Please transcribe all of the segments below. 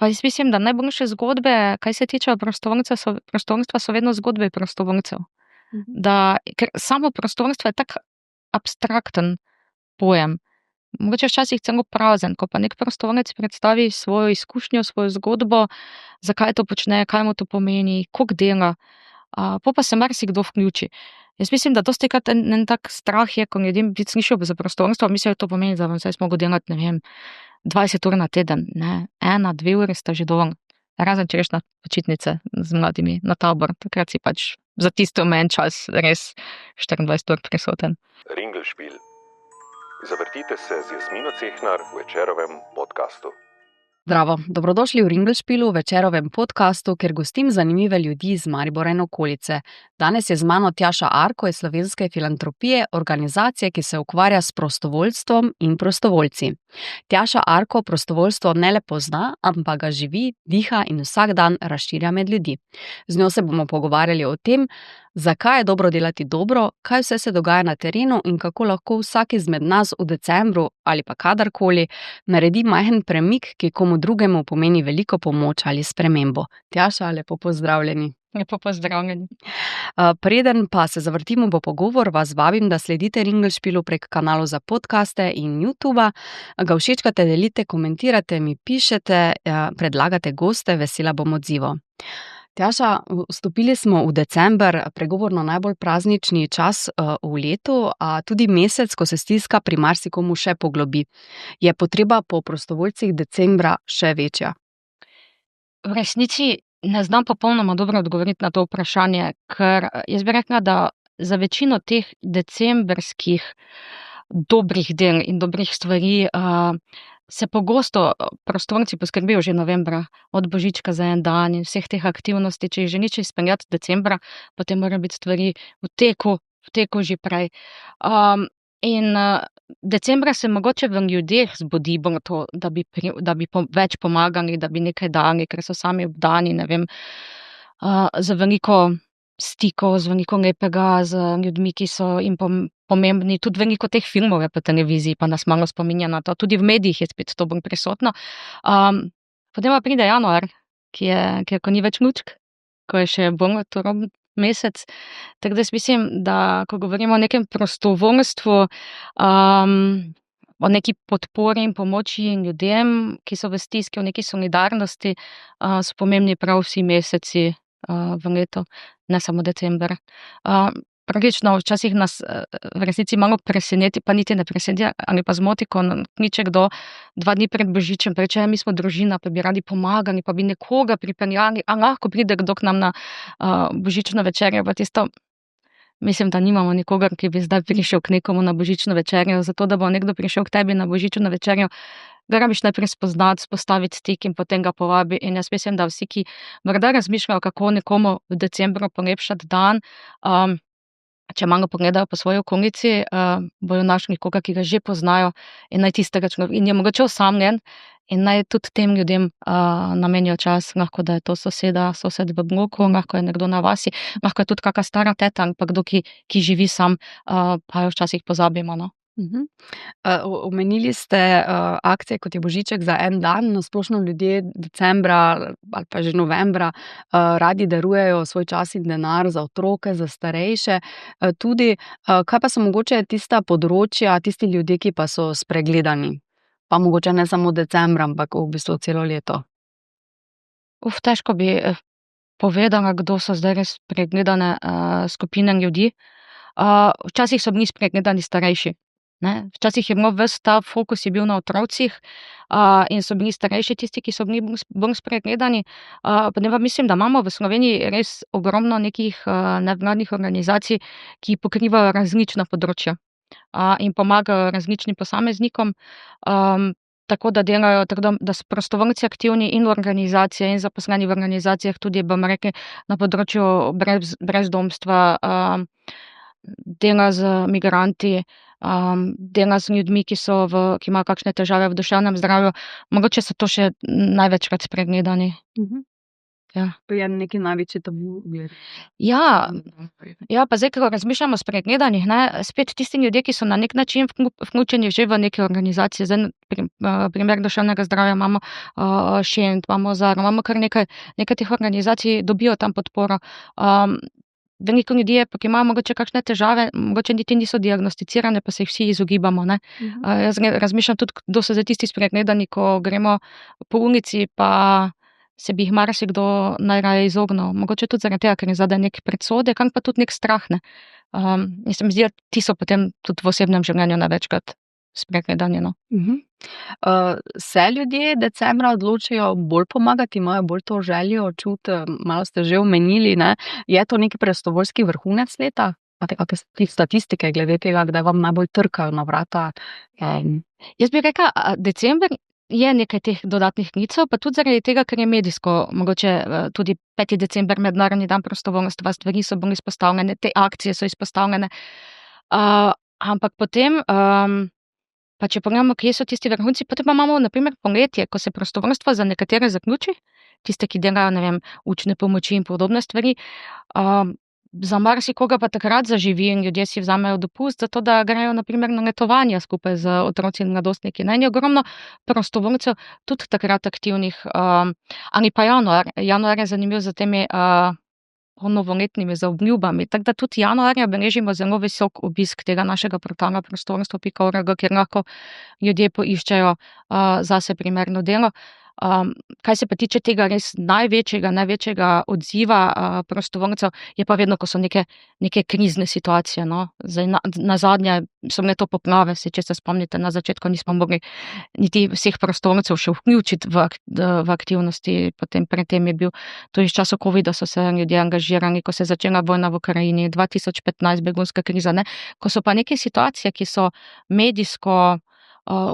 Pa jaz mislim, da najboljše zgodbe, kaj se tiče prostovoljstva, so vedno zgodbe prostovoljcev. Ker samo prostovoljstvo je tak abstrakten pojem. Mogoče včasih celo prazen, ko pa nek prostovoljec predstavi svojo izkušnjo, svojo zgodbo, zakaj to počne, kaj mu to pomeni, koliko dela, pol pa se marsikdo vključi. Jaz mislim, da dostikrat en tak strah je, ko ljudem slišijo za prostovoljstvo, mislijo, to pomeni, da bom zdaj mogel delati, 20 ur na teden, ne, 1-2 uri sta že dovolj. Razen če greš na počitnice z mladimi, na tabor, takrat si pač za tisti omejen čas res 24 ur prisoten. Ringelšpil. Zavrtite se z Jasmino Cehnar v Večerovem podkastu. Zdravo, dobrodošli v Ringelšpilu, Večerovem podkastu, kjer gostim zanimive ljudi iz Maribora in okolice. Danes je z mano Tjaša Arko iz Slovenske filantropije, organizacije, ki se ukvarja s prostovoljstvom in prostovoljci. Tjaša Arko prostovoljstvo ne le pozna, ampak ga živi, diha in vsak dan razširja med ljudi. Z njo se bomo pogovarjali o tem, zakaj je dobro delati dobro, kaj vse se dogaja na terenu in kako lahko vsak izmed nas v decembru ali pa kadarkoli naredi majhen premik, ki komu drugemu pomeni veliko pomoč ali spremembo. Tjaša, lepo pozdravljeni. Lepo pozdravljeni. Preden pa se zavrtimo v pogovor, vas vabim, da sledite Ringelšpilu prek kanalov za podcaste in YouTubea, ga všečkate, delite, komentirate, mi pišete, predlagate goste, vesela bom odzivov. Tjaša, vstopili smo v december, pregovorno najbolj praznični čas v letu, a tudi mesec, ko se stiska pri marsikomu še poglobi. Je potreba po prostovoljcih decembra še večja? V resnici ne znam popolnoma dobro odgovoriti na to vprašanje, ker jaz bi rekla, da za večino teh decembrskih dobrih del in dobrih stvari se pogosto prostovoljci poskrbijo že novembra, od božička za en dan in vseh teh aktivnosti. Če jih želiš izpeljati decembra, potem morajo biti stvari v teku že prej. In decembra se mogoče v ljudeh zbudi bolj to, da bi več pomagali, da bi nekaj dali, ker so sami obdani, z veliko stikov, z veliko lepega, z ljudmi, ki so jim pomembni. Tudi veliko teh filmov je po televiziji, pa nas malo spominja na to. Tudi v medijih je spet to bolj prisotno. Potem pa pride januar, ki je, ko ni več lučk, ko je še bolj turoben mesec. Tako da jaz mislim, da ko govorimo o nekem prostovoljstvu, o neki podpori in pomoči ljudem, ki so v stiski, o neki solidarnosti, so pomembni prav vsi meseci v letu, ne samo december. Praktično včasih nas v resnici malo preseneti, pa niti ne preseneti, ali pa zmoti, ko kliče kdo 2 dni pred božičem, reče, mi smo družina, pa bi radi pomagali, pa bi nekoga pripeljali, a lahko pride kdo k nam na božično večerjo, pa tisto, mislim, da nimamo nikogar, ki bi zdaj prišel k nekomu na božično večerjo, zato da bo nekdo prišel k tebi na božično večerjo, ga rabiš najprej spoznati, spostaviti stik in potem ga povabi. In jaz mislim, da vsi, ki morda razmišljajo, kako nekomu v decembru polepšati dan, če malo pogledajo po svoji okolici, bojo našli koga, ki ga že poznajo in naj tistega človeka, in je mogoče osamljen, in naj tudi tem ljudem namenijo čas, lahko da je to sosed v bloku, lahko je nekdo na vasi, lahko je tudi kakšna stara teta ali pa kdo, ki živi sam, pa jo včasih pozabimo, no. Omenili ste akcije, kot je božiček za en dan, na splošno ljudje decembra ali pa že novembra radi darujejo svoj čas in denar za otroke, za starejše. Tudi, kaj pa so mogoče tista področja, tisti ljudje, ki pa so spregledani? Pa mogoče ne samo decembra, ampak v bistvu celo leto. Težko bi povedala, kdo so zdaj res spregledane skupine ljudi. Včasih so bili spregledani starejši. Ne? Včasih je bilo ves ta fokus je bil na otrocih in so bili starejši tisti, ki so bili bolj spregledani. Potem pa mislim, da imamo v Sloveniji res ogromno nekih nevladnih organizacij, ki pokrivajo različna področja in pomagajo različnim posameznikom, tako da delajo, da so prostovoljci aktivni in organizacije in zaposleni v organizacijah, tudi, bomo rekli, na področju brezdomstva, dela z migranti, dela z ljudmi, ki imajo kakšne težave v duševnem zdravju. Mogoče so to še največkrat spregledani. Ja. To je neki največji tabu. Ja, pa zdaj, ko razmišljamo o spregledanih, ne, spet tisti ljudje, ki so na nek način vključeni že v neke organizacije, zdaj primer duševnega zdravja imamo, Šent, imamo Zaro, imamo kar nekaj teh organizacij, dobijo tam podporo. Veliko ljudi je, pa ki imajo mogoče kakšne težave, mogoče niti niso diagnosticirane, pa se jih vsi izogibamo, ne. Jaz razmišljam tudi, kdo so zdaj tisti spregledani, ko gremo po ulici, pa se bi jih marsikdo najraje izognil. Mogoče tudi zaradi tega, ker je zadaj nek predsodek, pa tudi nek strah, ne. In se mi zdi, da ti so potem tudi v osebnem življenju največkrat spregledani, no. Se ljudje decembra odločijo bolj pomagati, imajo bolj to željo, čut, malo ste že omenili, ne? Je to neki prostovoljski vrhunec leta? Imate kakšne statistike glede tega, kdaj vam najbolj trkajo na vrata? Jaz bi rekla, december je nekaj teh dodatnih klicev, pa tudi zaradi tega, ker je medijsko, mogoče tudi 5. december, mednarodni dan prostovoljstva, stvari so bolj izpostavljene, te akcije so izpostavljene. Ampak potem, pa če pogledamo, kje so tisti vrhunci, potem pa imamo na primer poletje, ko se prostovoljstvo za nekatere zaključi, tiste, ki delajo, ne vem, učne pomoči in podobne stvari, za marsikoga pa takrat zaživi in ljudje si vzamejo dopust, zato da grejo na primer na letovanja skupaj z otroci in mladostniki. In je ogromno prostovoljcev tudi takrat aktivnih, ali pa januar. Januar je zanimiv za temi novoletnimi zaobljubami, tako da tudi januarja beležimo zelo visok obisk tega našega portala prostovoljstvo.org, kjer lahko ljudje poiščejo zase primerno delo. Kaj se pa tiče tega res največjega odziva prostovoljcev, je pa vedno, ko so neke krizne situacije, no. Zdaj, nazadnje so bile to poplave, če se spomnite, na začetku nismo mogli niti vseh prostovoljcev še vključiti v aktivnosti, potem predtem je bil to iz časov covida, so se ljudje angažirali, ko se je začela vojna v Ukrajini, 2015 begunska kriza, ne. Ko so pa neke situacije, ki so medijsko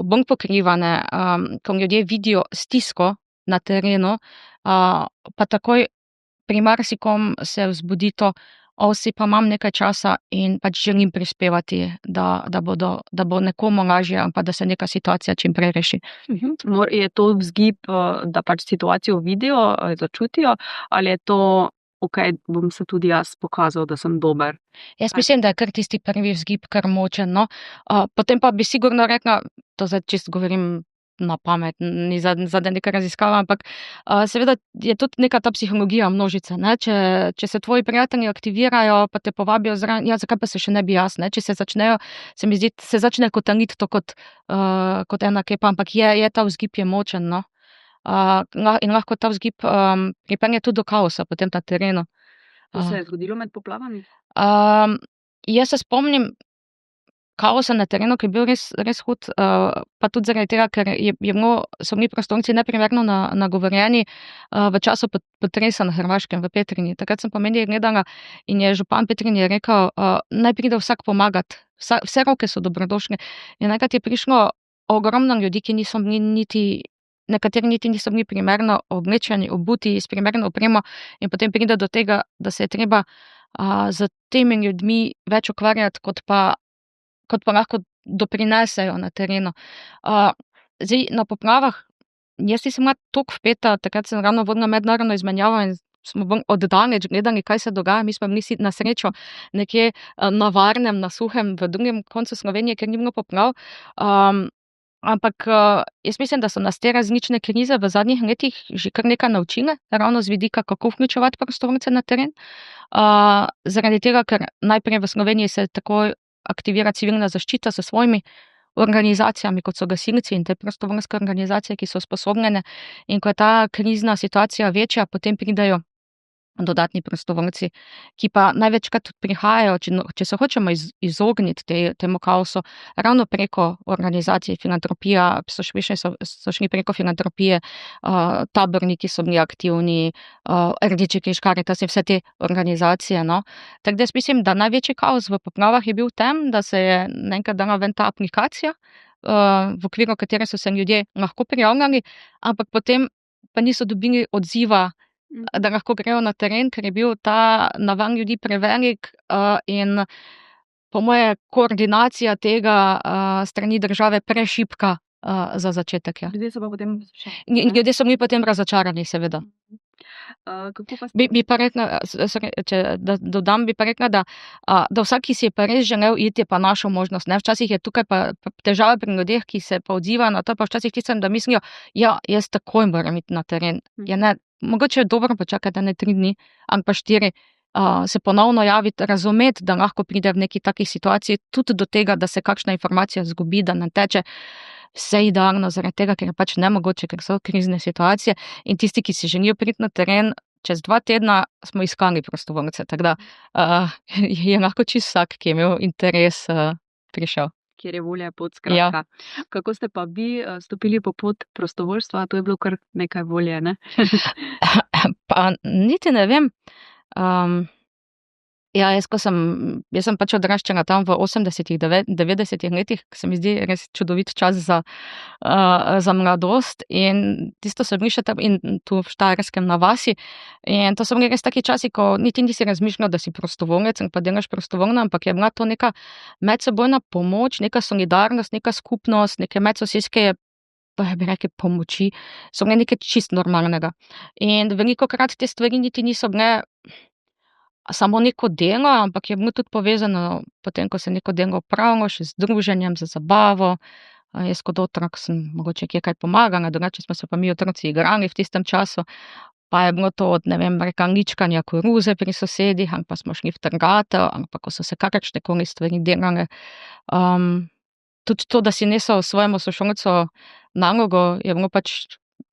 bolj pokrivane, ko ljudje vidijo stisko na terenu, pa takoj pri marsikom se vzbudi to, si pa imam nekaj časa in pač želim prispevati, da bo nekomu lažje, pa da se neka situacija čim prej reši. Je to vzgib, da pač situacijo vidijo, začutijo, ali je to okej, bom se tudi jaz pokazal, da sem dober? Jaz mislim, da je kar tisti prvi vzgib kar močen, no. Potem pa bi sigurno rekla, to zdaj čisto govorim na pamet, ni zadnja neka raziskava, ampak seveda je tudi neka ta psihologija množice, ne. Če se tvoji prijatelji aktivirajo, pa te povabijo zraven, ja, zakaj pa se še ne bi jaz, ne. Če se začnejo, se mi zdi, se začne kotaliti to kot ena kepa, ampak je ta vzgib je močen, no. In lahko ta vzgib pripelje tudi do kaosa potem na terenu. To se je zgodilo med poplavami? Jaz se spomnim kaosa na terenu, ki je bil res hud, pa tudi zaradi tega, ker so bili prostovoljci neprimerno nagovorjeni v času potresa na Hrvaškem, v Petrinji. Takrat sem po medijih gledala in je župan Petrinje rekel, naj pride vsak pomagat, vse roke so dobrodošle. In enkrat je prišlo ogromno ljudi, ki niso bili nekateri niti niso bili primerno oblečeni, obuti s primerno opremo, in potem pride do tega, da se je treba z temi ljudmi več ukvarjati, kot pa lahko doprinesejo na terenu. Zdaj, na poplavah, jaz nisem bila toliko vpeta, takrat sem ravno vodila mednarodno izmenjavo in smo bolj od daleč gledali, kaj se dogaja. Mi smo bili na srečo nekje na varnem, na suhem, v drugem koncu Slovenije, ker ni bilo poplav. Ampak jaz mislim, da so nas te različne krize v zadnjih letih že kar nekaj naučile, ravno z vidika, kako vključevati prostovoljce na teren. Zaradi tega, ker najprej v Sloveniji se takoj aktivira civilna zaščita s svojimi organizacijami, kot so gasilci in te prostovoljske organizacije, ki so usposobljene. In ko je ta krizna situacija večja, potem pridejo dodatni prostovoljci, ki pa največkrat prihajajo, če se hočemo izogniti temu kaosu, ravno preko organizacij, filantropija, so šli preko filantropije, taborniki so bili aktivni, Rdeči križ, Karitas in vse te organizacije, no. Tako da jaz mislim, da največji kaos v poplavah je bil v tem, da se je naenkrat dala ven ta aplikacija, v okviru katere so se ljudje lahko prijavljali, ampak potem pa niso dobili odziva, da lahko grejo na teren, ker je bil ta naval ljudi prevelik, in po moje koordinacija tega strani države prešibka za začetek. Ja. Ljudje so pa potem Ljudje so bili potem razočarani, seveda. Kako pa Bi pa rekla, da dodam, bi pa rekla, da vsak, ki si je pa res želel iti, je pa našel možnost, ne. Včasih je tukaj pa težava pri ljudeh, ki se pa odzivajo na to, pa včasih tistim, da mislijo, ja, jaz takoj moram iti na teren. Ja, ne, mogoče je dobro počakati 3 dni ali pa 4, se ponovno javiti, razumeti, da lahko pride v neki takih situaciji tudi do tega, da se kakšna informacija izgubi, da ne teče vse idealno zaradi tega, ker je pač nemogoče, ker so krizne situacije. In tisti, ki si želijo priti na teren, čez 2 tedna smo iskali prostovoljce, tako da je lahko čisto vsak, ki je imel interes, prišel. Kjer je volja, je pot, skratka. Kako ste pa vi stopili po pot prostovoljstva? To je bilo kar nekaj volje, ne? Pa niti ne vem. Ja, jaz sem pač odraščala tam v 80., 90. letih, ko se mi zdi res čudovit čas za mladost, in tisto so bili še tam in tu v Štajerskem na vasi, in to so bili res taki časi, ko niti nisi razmišljal, da si prostovoljec in pa delaš prostovoljno, ampak je bila to neka medsebojna pomoč, neka solidarnost, neka skupnost, neke medsosedske, pa bi rekli, pomoči, so bile nekaj čisto normalnega. In velikokrat te stvari niti niso bile samo neko delo, ampak je bilo tudi povezano, potem ko se neko delo opravilo, še z druženjem, z zabavo. Jaz kot otrok sem mogoče kje kaj pomagala, drugače smo se pa mi otroci igrali v tistem času, pa je bilo to od, ne vem, ličkanja koruze pri sosedih, ali pa smo šli v trgatev, ali pa ko so se kakršnekoli stvari delale. Tudi to, da si nesel svojemu sošolcu nalogo, je bilo pač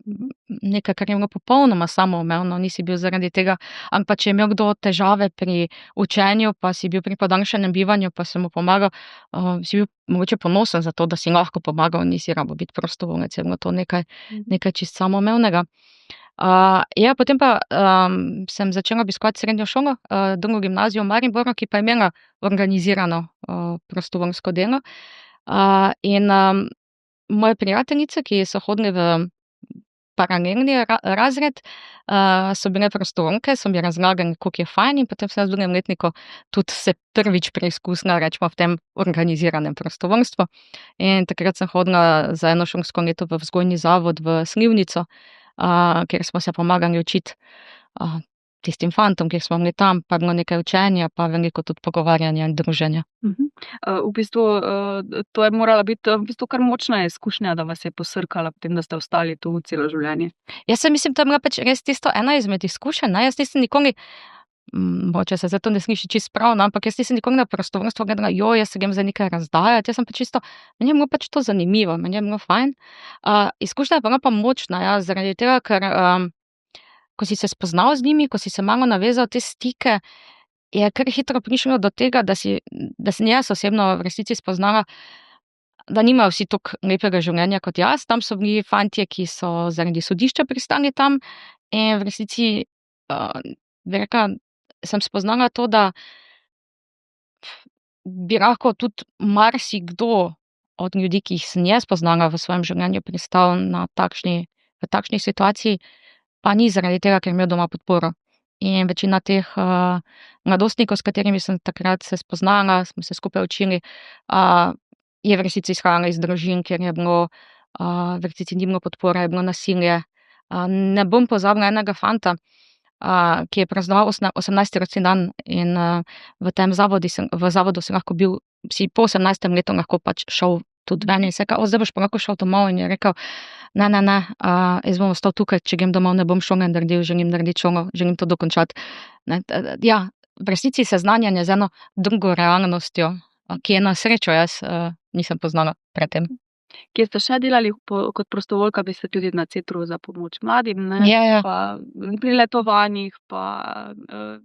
nekaj, kar je bilo popolnoma samoumevno, nisi bil zaradi tega, ali pa če je imel kdo težave pri učenju, pa si bil pri podaljšanem bivanju, pa si mu pomagal, si bil mogoče ponosen za to, da si lahko pomagal, nisi rabil biti prostovoljec, je bilo to nekaj čisto samoumevnega. Ja, potem pa sem začela obiskovati srednjo šolo, drugo gimnazijo v Mariboru, ki pa je imela organizirano prostovoljsko delo. In moje prijateljice, ki so hodile v paralelni razred, so bile prostovoljke, so mi razlagali, koliko je fajn, in potem sem v 2. letniku tudi se prvič preizkusila, rečemo, v tem organiziranem prostovoljstvu. In takrat sem hodila za eno šolsko leto v vzgojni zavod v Slivnico, kjer smo se pomagali učiti tistim fantom, kjer smo bili tam, pa je bilo nekaj učenja, pa veliko tudi pogovarjanja in druženja. V bistvu, to je morala biti v bistvu kar močna izkušnja, da vas je posrkala potem, da ste ostali tu celo življenje. Jaz se mislim, to je bila pač res tisto ena izmed izkušenj, ne, jaz nisem nikoli, mogoče se zdaj to ne sliši čisto prav, no, ampak jaz nisem nikoli na prostovoljstvo gledala, jaz se grem zdaj nekaj razdajati, jaz sem pač čisto, meni je bilo pač to zanimivo, meni je bilo fajn. Izkušnja je bila pa močna, ja, zaradi tega, ker ko si se spoznal z njimi, ko si se malo navezal te stike, je kar hitro prišlo do tega, da sem jaz osebno v resnici spoznala, da nimajo vsi toliko lepega življenja kot jaz. Tam so bili fantje, ki so zaradi sodišča pristali tam, in v resnici bi rekla, sem spoznala to, da bi lahko tudi marsikdo od ljudi, ki jih sem jaz spoznala v svojem življenju, pristal v takšni situaciji, pa ni zaradi tega, ker je imel doma podporo. In večina teh mladostnikov, s katerimi sem takrat se spoznala, smo se skupaj učili, je v resnici izhajala iz družin, kjer je bilo v resnici ni bilo podpore, je bilo nasilje. Ne bom pozabila enega fanta, ki je praznoval 18. rojstni dan, in v tem zavodu si lahko bil, si po 18. letu lahko pač šel tudi ven, in se je rekel, zdaj boš pa lahko šel domov, in je rekel, ne, jaz bom ostal tukaj, če grem domov, ne bom šole naredil, želim narediti šolo, želim to dokončati. Ja, v resnici seznanjanje z eno drugo realnostjo, ki je na srečo jaz nisem poznala predtem. Kje ste še delali kot prostovoljka, bi ste tudi na centru za pomoč mladim, ne? Ja. Pa pri letovanjih, pa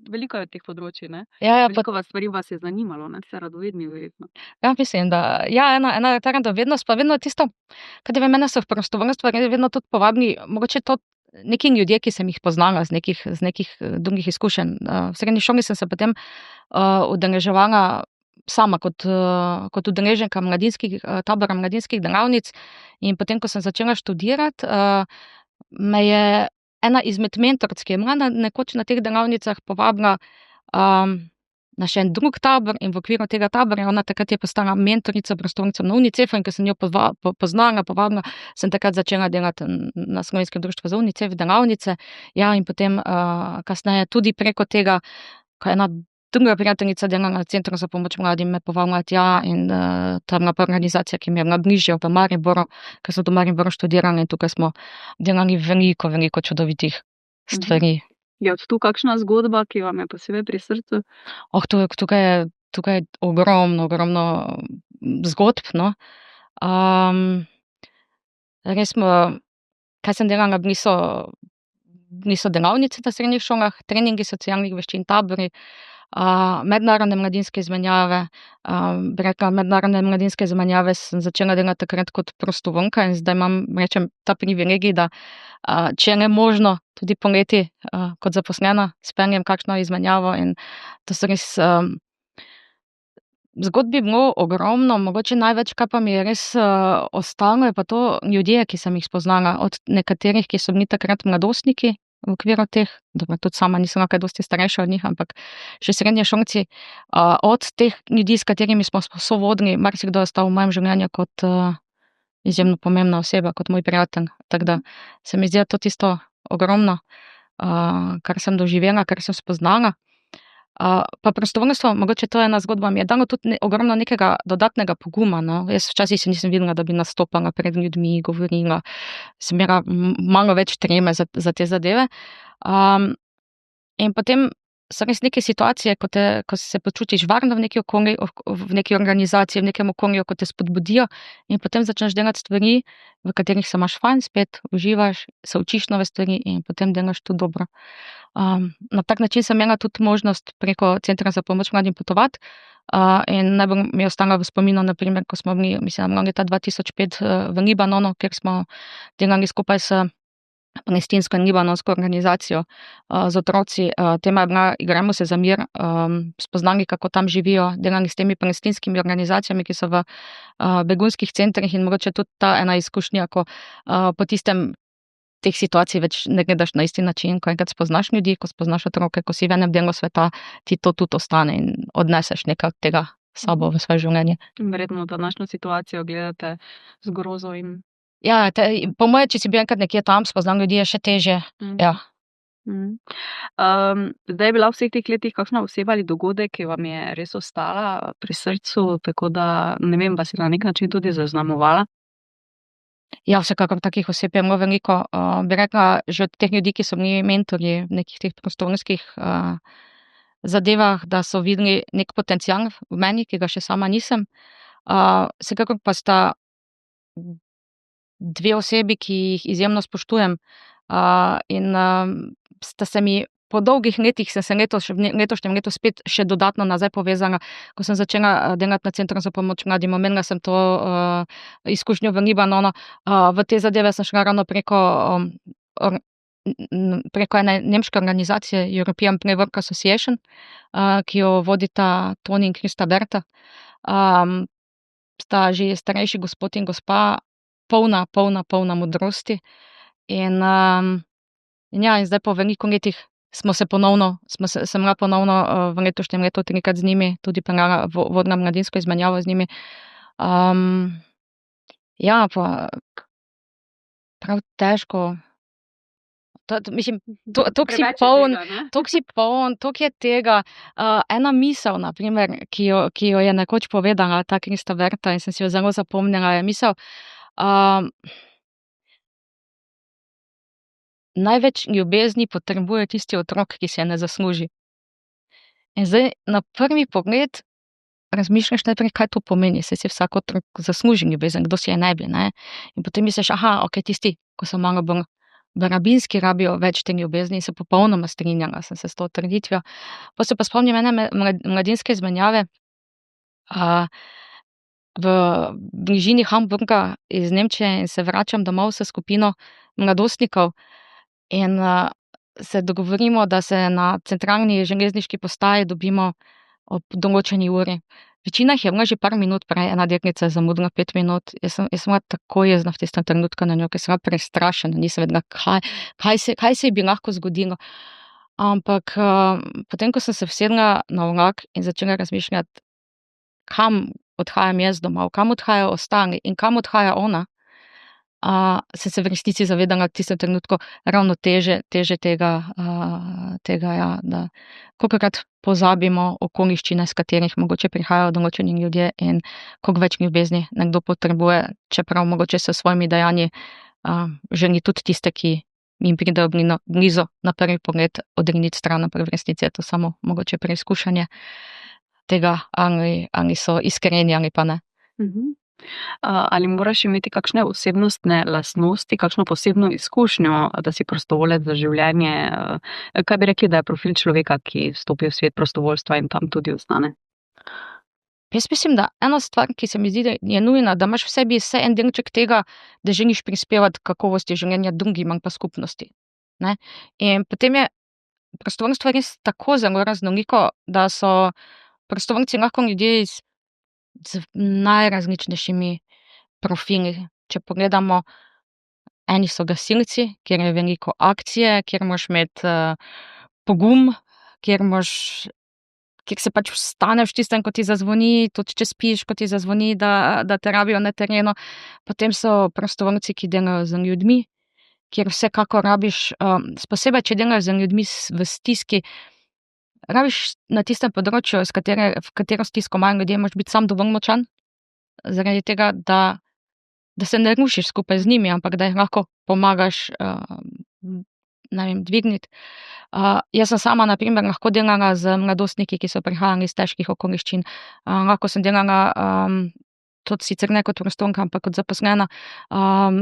veliko je teh področij, ne? Ja, Veliko stvari vas je zanimalo, ne? Ste radovedni verjetno. Ja, mislim, da ena ta radovednost, pa vedno tisto, kaj mene so v prostovoljstvo vedno tudi povabili, mogoče to neki ljudje, ki sem jih poznala z nekih drugih izkušenj. V srednji šoli sem se potem udeleževala sama kot udeleženka tabora mladinskih delavnic, in potem, ko sem začela študirati, me je ena izmed mentoric, ki je bila nekoč na teh delavnicah, povabila na še en drug tabor in v okviru tega tabora, ona takrat je postala mentorica prostovoljcev na UNICEF-u in ko sem jo poznala, povabila, sem takrat začela delati na Slovenskem društvu za UNICEF delavnice. Ja, in potem kasneje tudi preko tega, ko je ena druga prijateljica delala na Centru za pomoč mladim, me povabila tja in ta je bila pa organizacija, ki mi je bila bližje v Mariboru, ker sem v Mariboru študirala in tukaj smo delali veliko čudovitih stvari. Je od tu kakšna zgodba, ki vam je posebej pri srcu? Tukaj je ogromno zgodb, no. Res kaj sem delala, niso delavnice na srednjih šolah, treningi socialnih veščin, tabori, mednarodne mladinske izmenjave. Bi rekla, mednarodne mladinske izmenjave sem začela delati takrat kot prostovoljka in zdaj imam, rečem, ta privilegij, da če je možno, tudi poleti kot zaposlena speljem kakšno izmenjavo in to so res zgodb je bilo ogromno, mogoče največ, kar pa mi je res ostalo, je pa to ljudje, ki sem jih spoznala, od nekaterih, ki so bili takrat mladostniki v okviru teh, dobro, tudi sama nisem kaj dosti starejša od njih, ampak še srednješolci, od teh ljudi, s katerimi smo sovodili, marsikdo je ostal v mojem življenju kot izjemno pomembna oseba, kot moj prijatelj. Tako da se mi zdi, da to tisto ogromno, kar sem doživela, kar sem spoznala. Pa prostovoljstvo, mogoče to je ena zgodba, mi je dalo tudi ogromno nekega dodatnega poguma, no. Jaz včasih se nisem videla, da bi nastopala pred ljudmi, govorila, sem imela malo več treme za te zadeve. In potem so res neke situacije, ko se počutiš varno v neki organizaciji, v nekem okolju, ko te spodbudijo in potem začneš delati stvari, v katerih se imaš fajn, spet uživaš, se učiš nove stvari in potem delaš tudi dobro. Na tak način sem imela tudi možnost preko Centra za pomoč mladim potovati in najbolj mi je ostalo v spominu, na primer, ko smo bili, mislim, leta 2005 v Libanonu, kjer smo delali skupaj s palestinsko in libanonsko organizacijo z otroci. Tema je bila Igrajmo se za mir, spoznali, kako tam živijo, delali s temi palestinskimi organizacijami, ki so v begunskih centrih in mogoče tudi ta ena izkušnja, ko po tistem teh situacij več ne gledaš na isti način, ko enkrat spoznaš ljudi, ko spoznaš otroke, ko si v enem delu sveta, ti to tudi ostane in odneseš nekaj od tega s sabo v svoje življenje. Verjetno današnjo situacijo gledate z grozo in Ja, po moje, če si bil enkrat nekje tam, spoznam ljudi, je še težje. Ja. Zdaj je bila v vseh teh letih kakšna oseba ali dogodek, ki vam je res ostala pri srcu, tako da, ne vem, vas je na nek način tudi zaznamovala? Ja, vsekakor takih oseb je bilo veliko. Bi rekla, že od teh ljudi, ki so bili mentorji v nekih teh prostovoljskih zadevah, da so videli nek potencial v meni, ki ga še sama nisem. Vsekakor pa sta dve osebi, ki jih izjemno spoštujem in sta se mi po dolgih letih, sem se v letošnjem letu spet še dodatno nazaj povezala, ko sem začela delati na Centru za pomoč mladim. Omenila sem to izkušnjo v Libanonu. V te zadeve sem šla ravno preko ene nemške organizacije European Play Work Association, ki jo vodita Toni in Krista Berta. Sta že starejši gospod in gospa, polna modrosti. In zdaj po veliko letih sem bila ponovno v letošnjem letu 3-krat z njimi, tudi peljala vodila mladinsko izmenjavo z njimi. Ja, pa prav težko. Toliko si poln, toliko je tega. Ena misel, na primer, ki jo je nekoč povedala ta Krista Berta in sem si jo zelo zapomnila, je misel, največ ljubezni potrebuje tisti otrok, ki se je ne zasluži. In zdaj na prvi pogled razmišljaš najprej, kaj to pomeni, saj si vsak otrok zasluži ljubezen, kdo si je ne bi, ne. In potem misliš, tisti, ko so malo bolj barabinski, rabijo več te ljubezni in se popolnoma strinjala sem se s to trditvijo. Potem se pa spomnim ene mladinske izmenjave v bližini Hamburga iz Nemčije in se vračam domov s skupino mladostnikov in se dogovorimo, da se na centralni železniški postaji dobimo ob določeni uri. Večina jih je bila že par minut prej, ena deklica je zamudila 5 minut. Jaz sem bila tako jezna v tistem trenutku na njo, ker sem bila prestrašena, nisem vedela, kaj se bi lahko zgodilo. Ampak potem, ko sem se usedla na vlak in začela razmišljati, kam odhajam jaz domov, kam odhajajo ostali in kam odhaja ona, sem se v resnici zavedala v tistem trenutku ravno teže tega, ja, da kolikokrat pozabimo okoliščine, s katerih mogoče prihajajo določeni ljudje in koliko več ljubezni nekdo potrebuje, čeprav mogoče s svojimi dejanji želi tudi tiste, ki jim pridejo blizu na prvi pogled, odriniti stran, ampak v resnici je to samo mogoče preizkušanje tega, ali so iskreni ali pa ne. Ali moraš imeti kakšne osebnostne lastnosti, kakšno posebno izkušnjo, da si prostovoljec za življenje? Kaj bi rekli, da je profil človeka, ki vstopi v svet prostovoljstva in tam tudi ostane? Jaz mislim, da ena stvar, ki se mi zdi, da je nujna, da imaš v sebi vsaj en delček tega, da želiš prispevati k kakovosti življenja drugim ali pa skupnosti. Ne? In potem je prostovoljstvo res tako zelo raznoliko, da so prostovoljci lahko ljudje z najrazličnejšimi profili. Če pogledamo, eni so gasilci, kjer je veliko akcije, kjer moraš imeti pogum, kjer se pač vstaneš v tistem, ko ti zazvoni, tudi če spiš, ko ti zazvoni, da te rabijo na terenu. Potem so prostovoljci, ki delajo z ljudmi, kjer vsekakor rabiš, posebej, če delaš z ljudmi v stiski, rabiš na tistem področju, v katero stisko imajo ljudje, moraš biti sam dovolj močan, zaradi tega, da se ne rušiš skupaj z njimi, ampak da jih lahko pomagaš, dvigniti. Jaz sem sama, na primer, lahko delala z mladostniki, ki so prihajali iz težkih okoliščin. Lahko sem delala, tudi sicer ne kot prostovoljka, ampak kot zaposlena,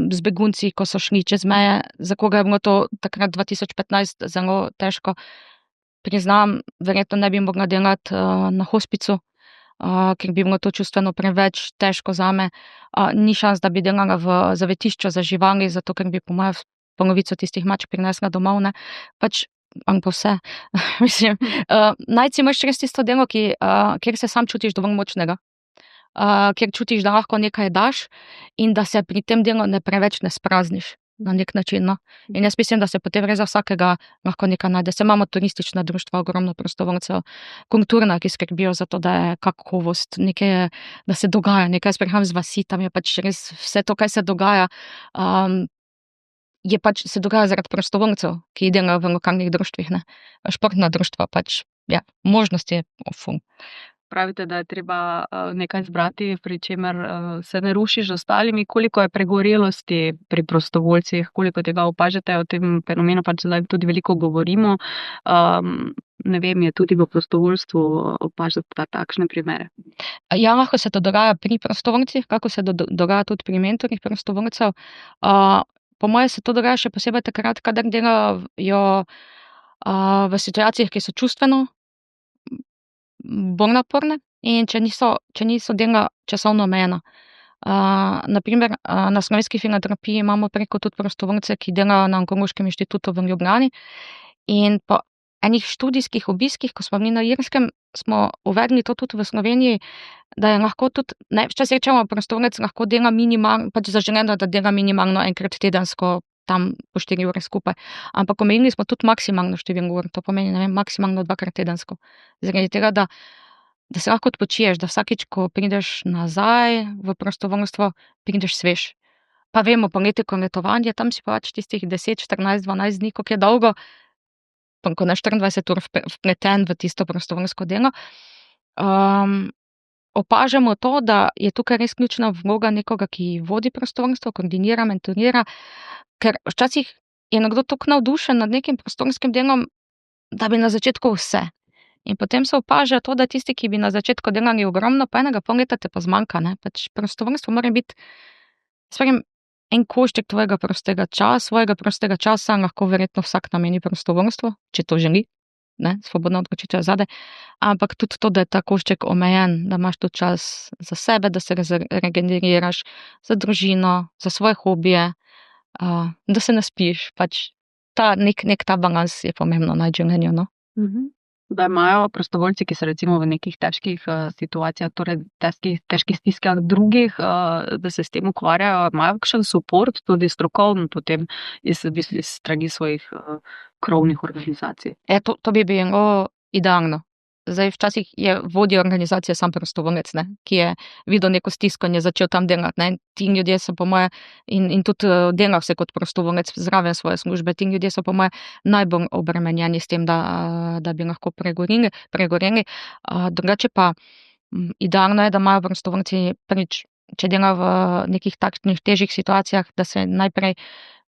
z begunci, ko so šli čez meje, za koga je bilo to takrat 2015 zelo težko. Priznam, verjetno ne bi mogla delati na hospicu, ker bi bilo to čustveno preveč težko zame. Ni šans, da bi delala v zavetišču za živali, zato ker bi po moje polovico tistih mačk prinesla domov, ne. Pač, ali pa vse. Mislim, najti imaš res tisto delo, kjer se sam čutiš dovolj močnega, kjer čutiš, da lahko nekaj daš in da se pri tem delu preveč ne sprazniš. Na nek način, no. In jaz mislim, da se potem res za vsakega lahko nekaj najde. Se imamo turistična društva, ogromno prostovoljcev, kulturna, ki skrbijo za to, da je kakovost, nekaj, da se dogaja, nekaj. Jaz prihajam z vasi, tam je pač res vse to, kaj se dogaja, je pač se dogaja zaradi prostovoljcev, ki delajo v lokalnih društvih, ne. Športna društva pač, ja, možnosti je ful. Pravite, da je treba nekaj zbrati, pri čemer se ne rušiš z ostalimi. Koliko je pregorelosti pri prostovoljcih, koliko tega opažate, o tem fenomenu pač zdaj tudi veliko govorimo. Ne vem, je tudi v prostovoljstvu opažati takšne primere? Ja, lahko se to dogaja pri prostovoljcih, kako se dogaja tudi pri mentorjih prostovoljcev. Po moje se to dogaja še posebej takrat, kadar delajo v situacijah, ki so čustveno bolj naporne in če niso dela časovno omejena. Na primer, na Slovenski filantropiji imamo preko tudi prostovoljce, ki delajo na Onkološkem inštitutu v Ljubljani, in po enih študijskih obiskih, ko smo bili na Irskem, smo uvedli to tudi v Sloveniji, da je lahko tudi, ne, včasih rečemo, prostovoljec lahko dela minimalno, pač zaželeno, da dela minimalno enkrat tedensko, tam po 4 ure skupaj. Ampak omejili smo tudi maksimalno število ur, to pomeni, ne vem, maksimalno 2-krat tedensko. Zaradi tega, da se lahko odpočiješ, da vsakič, ko prideš nazaj v prostovoljstvo, prideš svež. Pa vemo, poleti, ko letovanje, tam si pač tistih 10, 14, 12 dni, koliko je dolgo, ko na 24 ur vpleten v tisto prostovoljsko delo. Opažamo to, da je tukaj res ključna vloga nekoga, ki vodi prostovoljstvo, koordinira, mentorira, ker včasih je nekdo toliko navdušen nad nekim prostovoljskim delom, da bi na začetku vse. In potem se opaža to, da tisti, ki bi na začetku delali ogromno, pa enega pol leta te pa zmanjka, ne. Pač prostovoljstvo mora biti, en košček tvojega prostega časa, lahko verjetno vsak nameni prostovoljstvu, če to želi, ne, svobodna odločitev zadaj, ampak tudi to, da je ta košček omejen, da imaš tudi čas za sebe, da se regeneriraš, za družino, za svoje hobije, da se naspiš, pač nek ta balans je pomembno najti v življenju, no. Da imajo prostovoljci, ki so recimo v nekih težkih situacijah, torej težkih stiskah drugih, da se s tem ukvarjajo, imajo kakšen suport, tudi strokovno potem iz strani svojih krovnih organizacij. To bi bilo idealno. Zdaj, včasih je vodja organizacije sam prostovoljec, ne, ki je videl neko stisko in je začel tam delati. Ne. Ti ljudje so po moje, in tudi dela vse kot prostovoljec zraven svoje službe, ti ljudje so po moje najbolj obremenjeni s tem, da bi lahko pregoreli. Drugače pa idealno je, da imajo prostovoljci prvič, če delajo v nekih takšnih težjih situacijah, da se najprej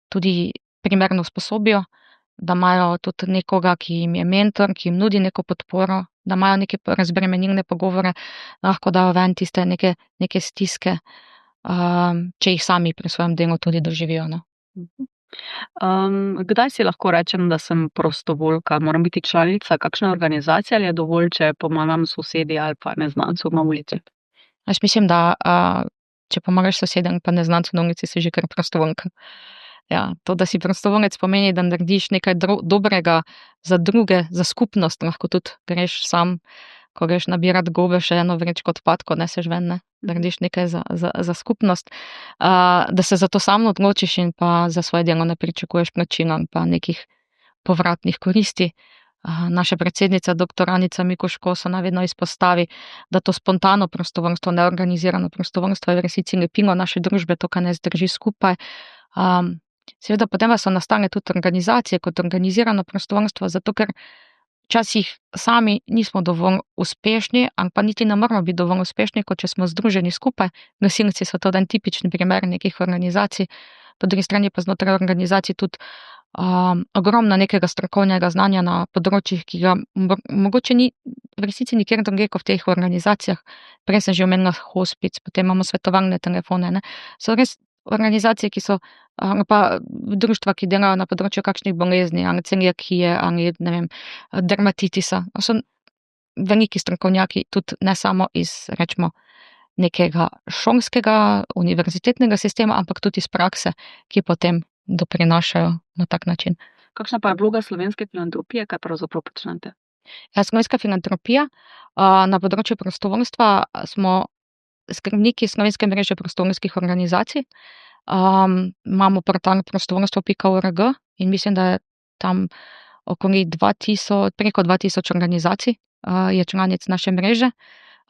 tudi primerno usposobijo, da imajo tudi nekoga, ki jim je mentor, ki jim nudi neko podporo, da imajo neke razbremenilne pogovore, lahko dajo ven tiste neke stiske, če jih sami pri svojem delu tudi doživijo. No. Kdaj si lahko rečem, da sem prostovoljka? Moram biti članica kakšne organizacije ali je dovolj, če pomagam sosedi ali pa neznancu na ulici? Jaz mislim, da če pomagaš sosedem pa neznancu na ulici, si že kar prostovoljka. Ja, to, da si prostovoljec, pomeni, da narediš nekaj dobrega za druge, za skupnost, lahko tudi greš sam, ko greš nabirat gobe, še eno vrečko odpadkov neseš ven, ne? Narediš nekaj za skupnost, da se za to sam odločiš in pa za svoje delo ne pričakuješ plačila in pa nekih povratnih koristi. Naša predsednica, dr. Anica Mikuš Koso, vedno izpostavi, da to spontano prostovoljstvo, neorganizirano prostovoljstvo je v resnici lepilo naše družbe, to, kar nas drži skupaj. Seveda potem pa so nastale tudi organizacije kot organizirano prostovoljstvo, zato ker včasih sami nismo dovolj uspešni, ali pa niti ne moramo biti dovolj uspešni, kot če smo združeni skupaj. Gasilci so to en tipični primer nekih organizacij, po drugi strani pa znotraj organizacij tudi ogromno nekega strokovnega znanja na področjih, ki ga mogoče ni v resnici nikjer drugje kot v teh organizacijah. Prej sem že omenila hospic, potem imamo svetovalne telefone, ne. So res organizacije, ki so, pa društva, ki delajo na področju kakšnih bolezni, ali celiakije, ali ne vem, dermatitisa. So veliki strokovnjaki, tudi ne samo iz, rečemo, nekega šolskega, univerzitetnega sistema, ampak tudi iz prakse, ki potem doprinašajo na tak način. Kakšna pa je vloga slovenske filantropije, kaj pravzaprav počnete? Slovenska filantropija, na področju prostovoljstva smo skrbniki Slovenske mreže prostovoljskih organizacij. Imamo portal prostovoljstvo.org in mislim, da je tam okoli preko 2000 organizacij je članic naše mreže.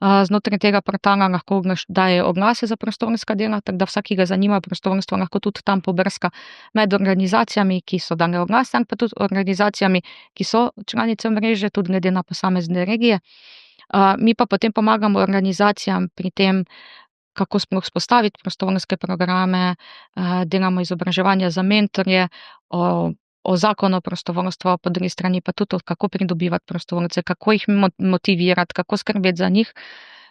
Znotraj tega portala lahko daje oglase za prostovoljska dela, tako da vsak, ki ga zanima prostovoljstvo, lahko tudi tam pobrska med organizacijami, ki so dale oglase, pa tudi organizacijami, ki so članice mreže, tudi glede na posamezne regije. Mi pa potem pomagamo organizacijam pri tem, kako sploh vzpostaviti prostovoljske programe, delamo izobraževanja za mentorje, o zakonu o prostovoljstvu, po drugi strani pa tudi, kako pridobivati prostovoljce, kako jih motivirati, kako skrbeti za njih.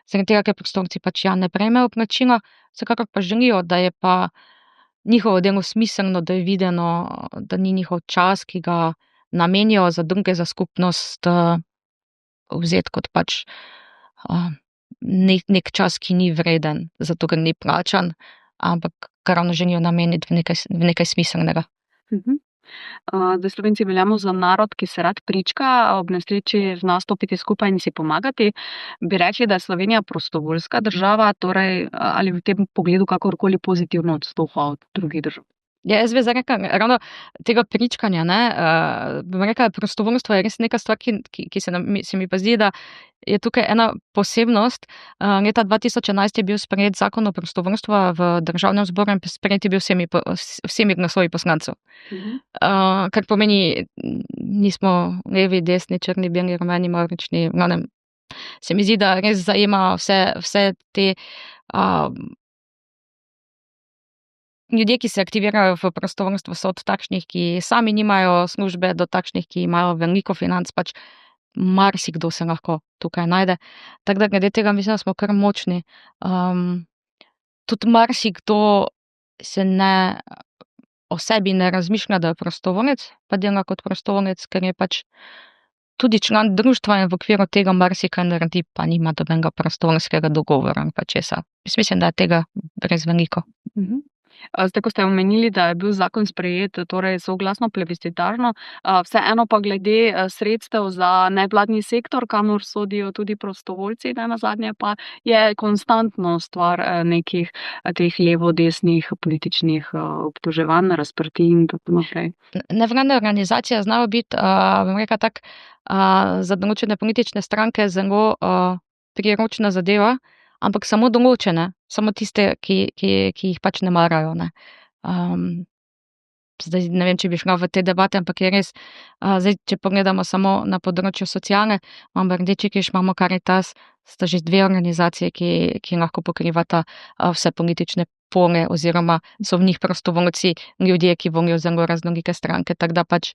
Zaradi tega, ker prostovoljci pač ne prejmejo plačila, vsekakor pa želijo, da je pa njihovo delo smiselno, da je videno, da ni njihov čas, ki ga namenijo za druge, za skupnost, vzeti kot pač nek čas, ki ni vreden, zato ker ni plačan, ampak kar ravno želijo nameniti v nekaj smiselnega. Zdaj Slovenci veljamo za narod, ki se rad prička, ob nesreči zna stopiti skupaj in si pomagati. Bi rekli, da je Slovenija prostovoljska država, torej ali v tem pogledu kakorkoli pozitivno odstopa od drugih držav? Jaz bi rekla, ravno tega pričkanja, bom rekla, prostovoljstvo je res neka stvar, ki se mi pa zdi, da je tukaj ena posebnost. Leta 2011 je bil sprejet zakon o prostovoljstvu v Državnem zboru in sprejet je bil vsemi glasovi poslancev. Kar pomeni, nismo levi, desni, črni, beli, rumeni, mavrični, se mi zdi, da res zajema vse te ljudje, ki se aktivirajo v prostovoljstvu, so od takšnih, ki sami nimajo službe, do takšnih, ki imajo veliko financ, pač marsikdo se lahko tukaj najde. Tako da glede tega mislim, da smo kar močni. Tudi marsikdo se o sebi ne razmišlja, da je prostovoljec, pa dela kot prostovoljec, ker je pač tudi član društva in v okviru tega marsikaj naredi, pa nima dobenega prostovoljskega dogovora ali pa česa. Mislim, da je tega res veliko. Zdaj, ko ste omenili, da je bil zakon sprejet, torej soglasno plebiscitarno, vseeno pa glede sredstev za nevladni sektor, kamor sodijo tudi prostovoljci, nenazadnje pa je konstantno stvar nekih teh levo-desnih političnih obtoževanj, razprtij in tako naprej. Nevladne organizacije znajo biti, bom rekla tako, za določene politične stranke zelo priročna zadeva, ampak samo določene, samo tiste, ki jih pač ne marajo, ne. Zdaj ne vem, če bi šla v te debate, ampak je res, zdaj, če pogledamo samo na področju sociale, imamo Rdeči križ, imamo Karitas, sta že dve organizacije, ki lahko pokrivata vse politične pole oziroma so v njih prostovoljci ljudje, ki volijo zelo raznolike stranke, tako da pač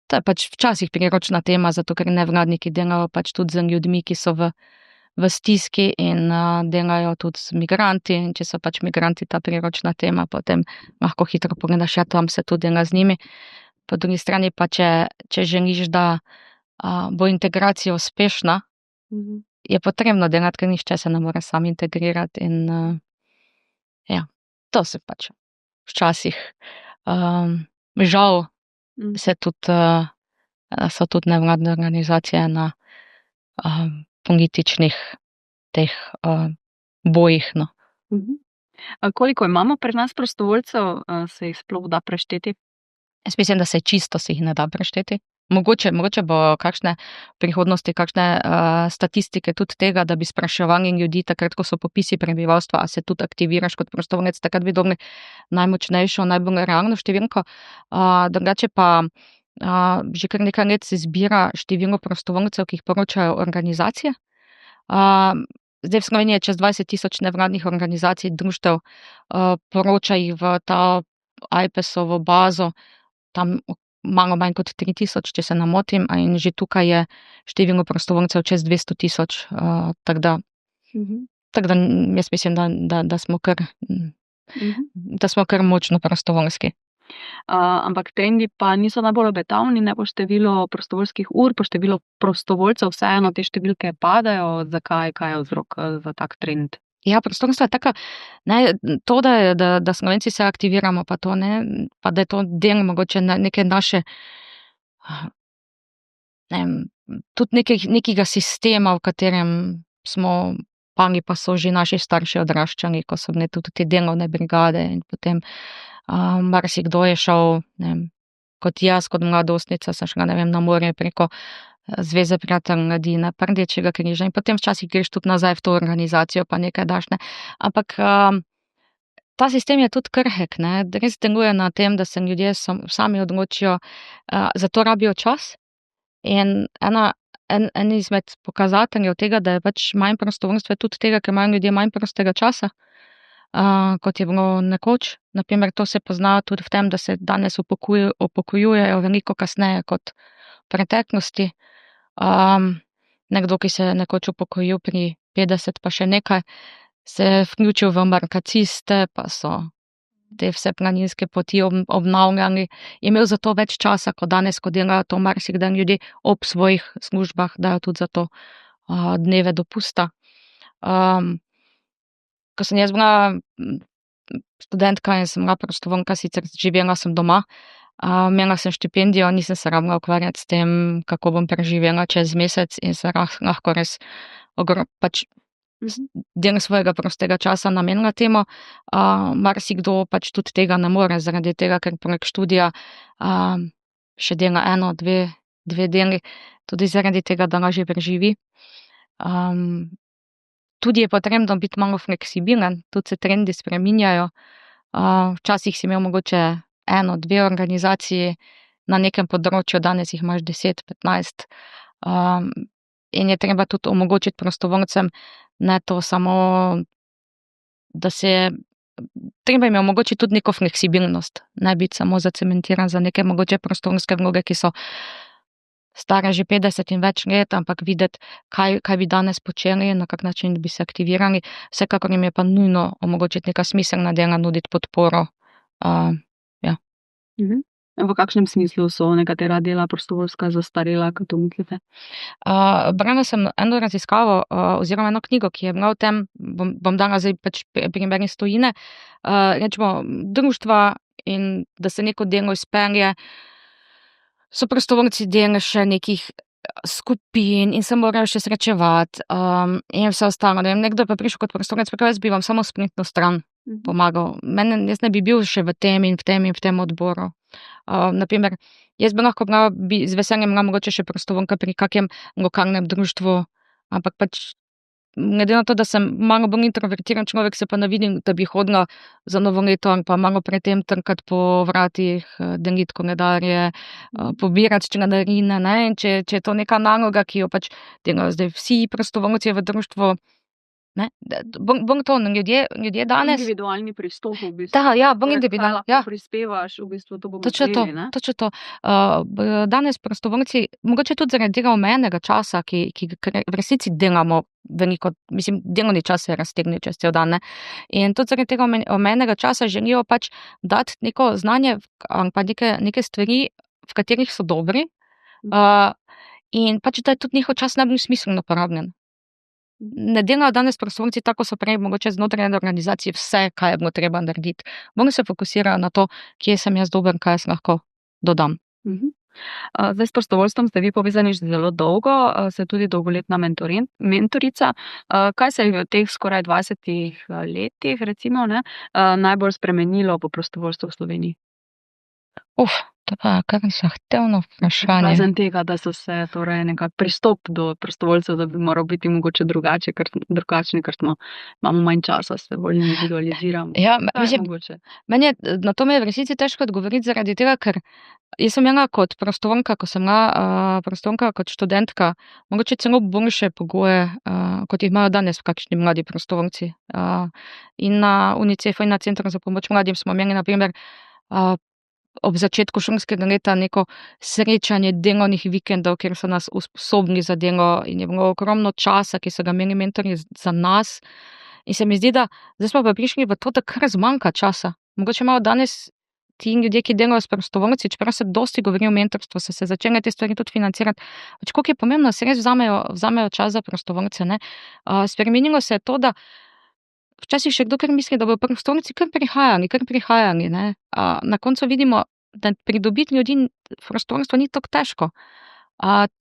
to je pač včasih priročna tema, zato ker nevladniki delajo pač tudi z ljudmi, ki so v stiski in delajo tudi z migranti, in če so pač migranti ta priročna tema, potem lahko hitro pogledaš, ja, tam se tudi dela z njimi. Po drugi strani pa, če želiš, da bo integracija uspešna, je potrebno delati, ker nihče se ne more sam integrirati in ja, to se pač včasih žal so tudi nevladne organizacije na političnih teh bojih, no. Koliko imamo pri nas prostovoljcev, se jih sploh da prešteti? Jaz mislim, da se čisto jih ne da prešteti. Mogoče bo kakšne prihodnosti, kakšne statistike tudi tega, da bi spraševali ljudi takrat, ko so popisi prebivalstva, a se tudi aktiviraš kot prostovoljec, takrat bi dobili najmočnejšo, najbolj realno številko. Drugače pa že kar nekaj let se zbira število prostovoljcev, ki jih poročajo organizacije. Zdaj v Sloveniji je čez 20,000 nevladnih organizacij, društev, poroča jih v ta AJPES-ovo bazo, tam malo manj kot 3,000, če se ne motim, in že tukaj je število prostovoljcev čez 200,000, tako da jaz mislim, da smo kar močno prostovoljski. Ampak trendi pa niso najbolj obetavni, ne po številu prostovoljskih ur, po številu prostovoljcev, vseeno te številke padajo. Zakaj, kaj je vzrok za tak trend? Ja, prostovoljstvo je taka, ne, to, da Slovenci se aktiviramo, pa to, ne, pa da je to del mogoče neke naše, ne vem, tudi nekega sistema, v katerem smo pali, pa so že naši starši odraščali, ko so bile tudi te delovne brigade in potem marsikdo je šel, ne vem, kot jaz, kot mladostnica, sem šla, ne vem, na morje preko Zveze prijateljev mladine, Rdečega križa in potem včasih greš tudi nazaj v to organizacijo, pa nekaj daš, ne. Ampak ta sistem je tudi krhek, ne, res deluje na tem, da se ljudje sami odločijo, zato rabijo čas in en izmed pokazateljev tega, da je pač manj prostovoljstva, je tudi tega, ker imajo ljudje manj prostega časa, kot je bilo nekoč. Na primer, to se pozna tudi v tem, da se danes upokojujejo veliko kasneje kot v preteklosti. Nekdo, ki se je nekoč upokojil pri 50 pa še nekaj, se je vključil v markaciste, pa so te vse planinske poti obnavljali, imel za to več časa, kot danes, ko delajo to marsikdaj ljudje ob svojih službah, dajo tudi za to dneve dopusta. Ko sem jaz bila študentka in sem bila prostovoljka, sicer živela sem doma, imela sem štipendijo, nisem se rabila ukvarjati s tem, kako bom preživela čez mesec in se lahko res pač del svojega prostega časa namenila temu. Marsikdo pač tudi tega ne more, zaradi tega, ker poleg študija še dela 1, 2 deli, tudi zaradi tega, da lažje preživi. Tudi je potrebno biti malo fleksibilen, tudi se trendi spreminjajo. Včasih si imel mogoče 1, 2 organizaciji na nekem področju, danes jih imaš 10, 15. In je treba tudi omogočiti prostovoljcem, ne to samo, da treba jim je omogočiti tudi neko fleksibilnost, ne biti samo zacementiran za neke mogoče prostovoljske vloge, ki so stare že 50 in več let, ampak videti, kaj bi danes počeli, na kak način bi se aktivirali. Vsekakor jim je pa nujno omogočiti neka smiselna dela, nuditi podporo. V kakšnem smislu so nekatera dela prostovoljska zastarela, kot to mislite? Brala sem eno raziskavo, oziroma eno knjigo, ki je bila o tem, bom dala zdaj pač primer iz tujine, recimo društva in da se neko delo izpelje, so prostovoljci del še nekih skupin in se morajo še srečevati, in vse ostalo. Ne vem, nekdo je pa prišel kot prostovoljec, pa jaz bi vam samo spletno stran pomagal. Jaz ne bi bil še v tem in v tem in v tem odboru. Na primer, jaz bi lahko z veseljem bila mogoče še prostovoljka pri kakem lokalnem društvu, ampak pač glede na to, da sem malo bolj introvertiran človek, se pa ne vidim, da bi hodila za novo leto ali pa malo pred tem trkati po vratih, deliti koledarje, pobirati članarine, ne, in če je to neka naloga, ki jo pač delajo zdaj vsi prostovoljci v društvu, ne, bom to, ljudje danes. Individualni pristop v bistvu. Da, ja, bolj individualno, ja. Prispevaš, v bistvu to bomo Točno to, vzeli, ne? točno to. Danes prostovoljci, mogoče tudi zaradi tega omejenega časa, ki v resnici delamo veliko, mislim, delovni čas se raztegne čez cel dan, ne. In tudi zaradi tega omejenega časa želijo pač dati neko znanje ali pa neke stvari, v katerih so dobri, in pač, da je tudi njihov čas najbolj smiselno porabljen. Ne delajo danes prostovoljci tako, so prej mogoče znotraj ene organizacije vse, kaj je bilo treba narediti. Bolj se fokusirajo na to, kje sem jaz dober, kaj jaz lahko dodam. Zdaj s prostovoljstvom ste vi povezani že zelo dolgo, ste tudi dolgoletna mentorica. Kaj se je v teh skoraj 20 letih, recimo, ne, najbolj spremenilo po prostovoljstvu v Sloveniji? To pa je kar zahtevno vprašanje. Razen tega, da so se torej nekak pristop do prostovoljcev, da bi moral biti mogoče drugačni, ker imamo manj časa, se bolj individualiziramo. Ja, Kaj mogoče? meni je, na to mi je v resnici težko odgovoriti zaradi tega, ker jaz sem imela kot prostovoljka, ko sem bila prostovoljka kot študentka, mogoče celo boljše pogoje, kot jih imajo danes kakšni mladi prostovoljci. In na UNICEF-u in na Centru za pomoč mladim smo imeli na primer ob začetku šolskega leta neko srečanje delovnih vikendov, kjer so nas usposobili za delo in je bilo ogromno časa, ki so ga imeli mentorji za nas. In se mi zdi, da zdaj smo pa prišli v to, da kar zmanjka časa. Mogoče imajo danes ti ljudje, ki delajo s prostovoljci, čeprav se dosti govori o mentorstvu, so se začele te stvari tudi financirati. Pač koliko je pomembno, se res vzamejo čas za prostovoljce, ne. Spremenilo se je to, da včasih še kdo kar misli, da bodo prostovoljci kar prihajali, ne. Na koncu vidimo, da pridobiti ljudi v prostovoljstvo ni tako težko.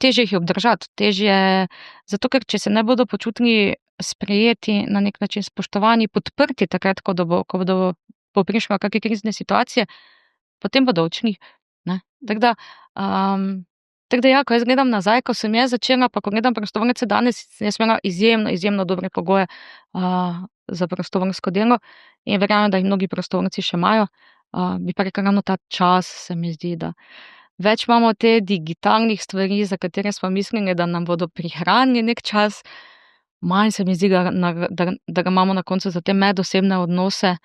Težje jih je obdržati, zato ker če se ne bodo počutili sprejeti, na nek način spoštovani, podprti takrat, ko bodo prišle kakšne krizne situacije, potem bodo odšli, ne. Tako da ja, ko jaz gledam nazaj, ko sem jaz začela, pa ko gledam prostovoljce danes, sem jaz imela izjemno dobre pogoje za prostovoljsko delo in verjamem, da jih mnogi prostovoljci še imajo. Bi pa rekla, ravno ta čas se mi zdi, da več imamo te digitalnih stvari, za katere smo mislili, da nam bodo prihranili nek čas, manj se mi zdi, da ga imamo na koncu za te medosebne odnose.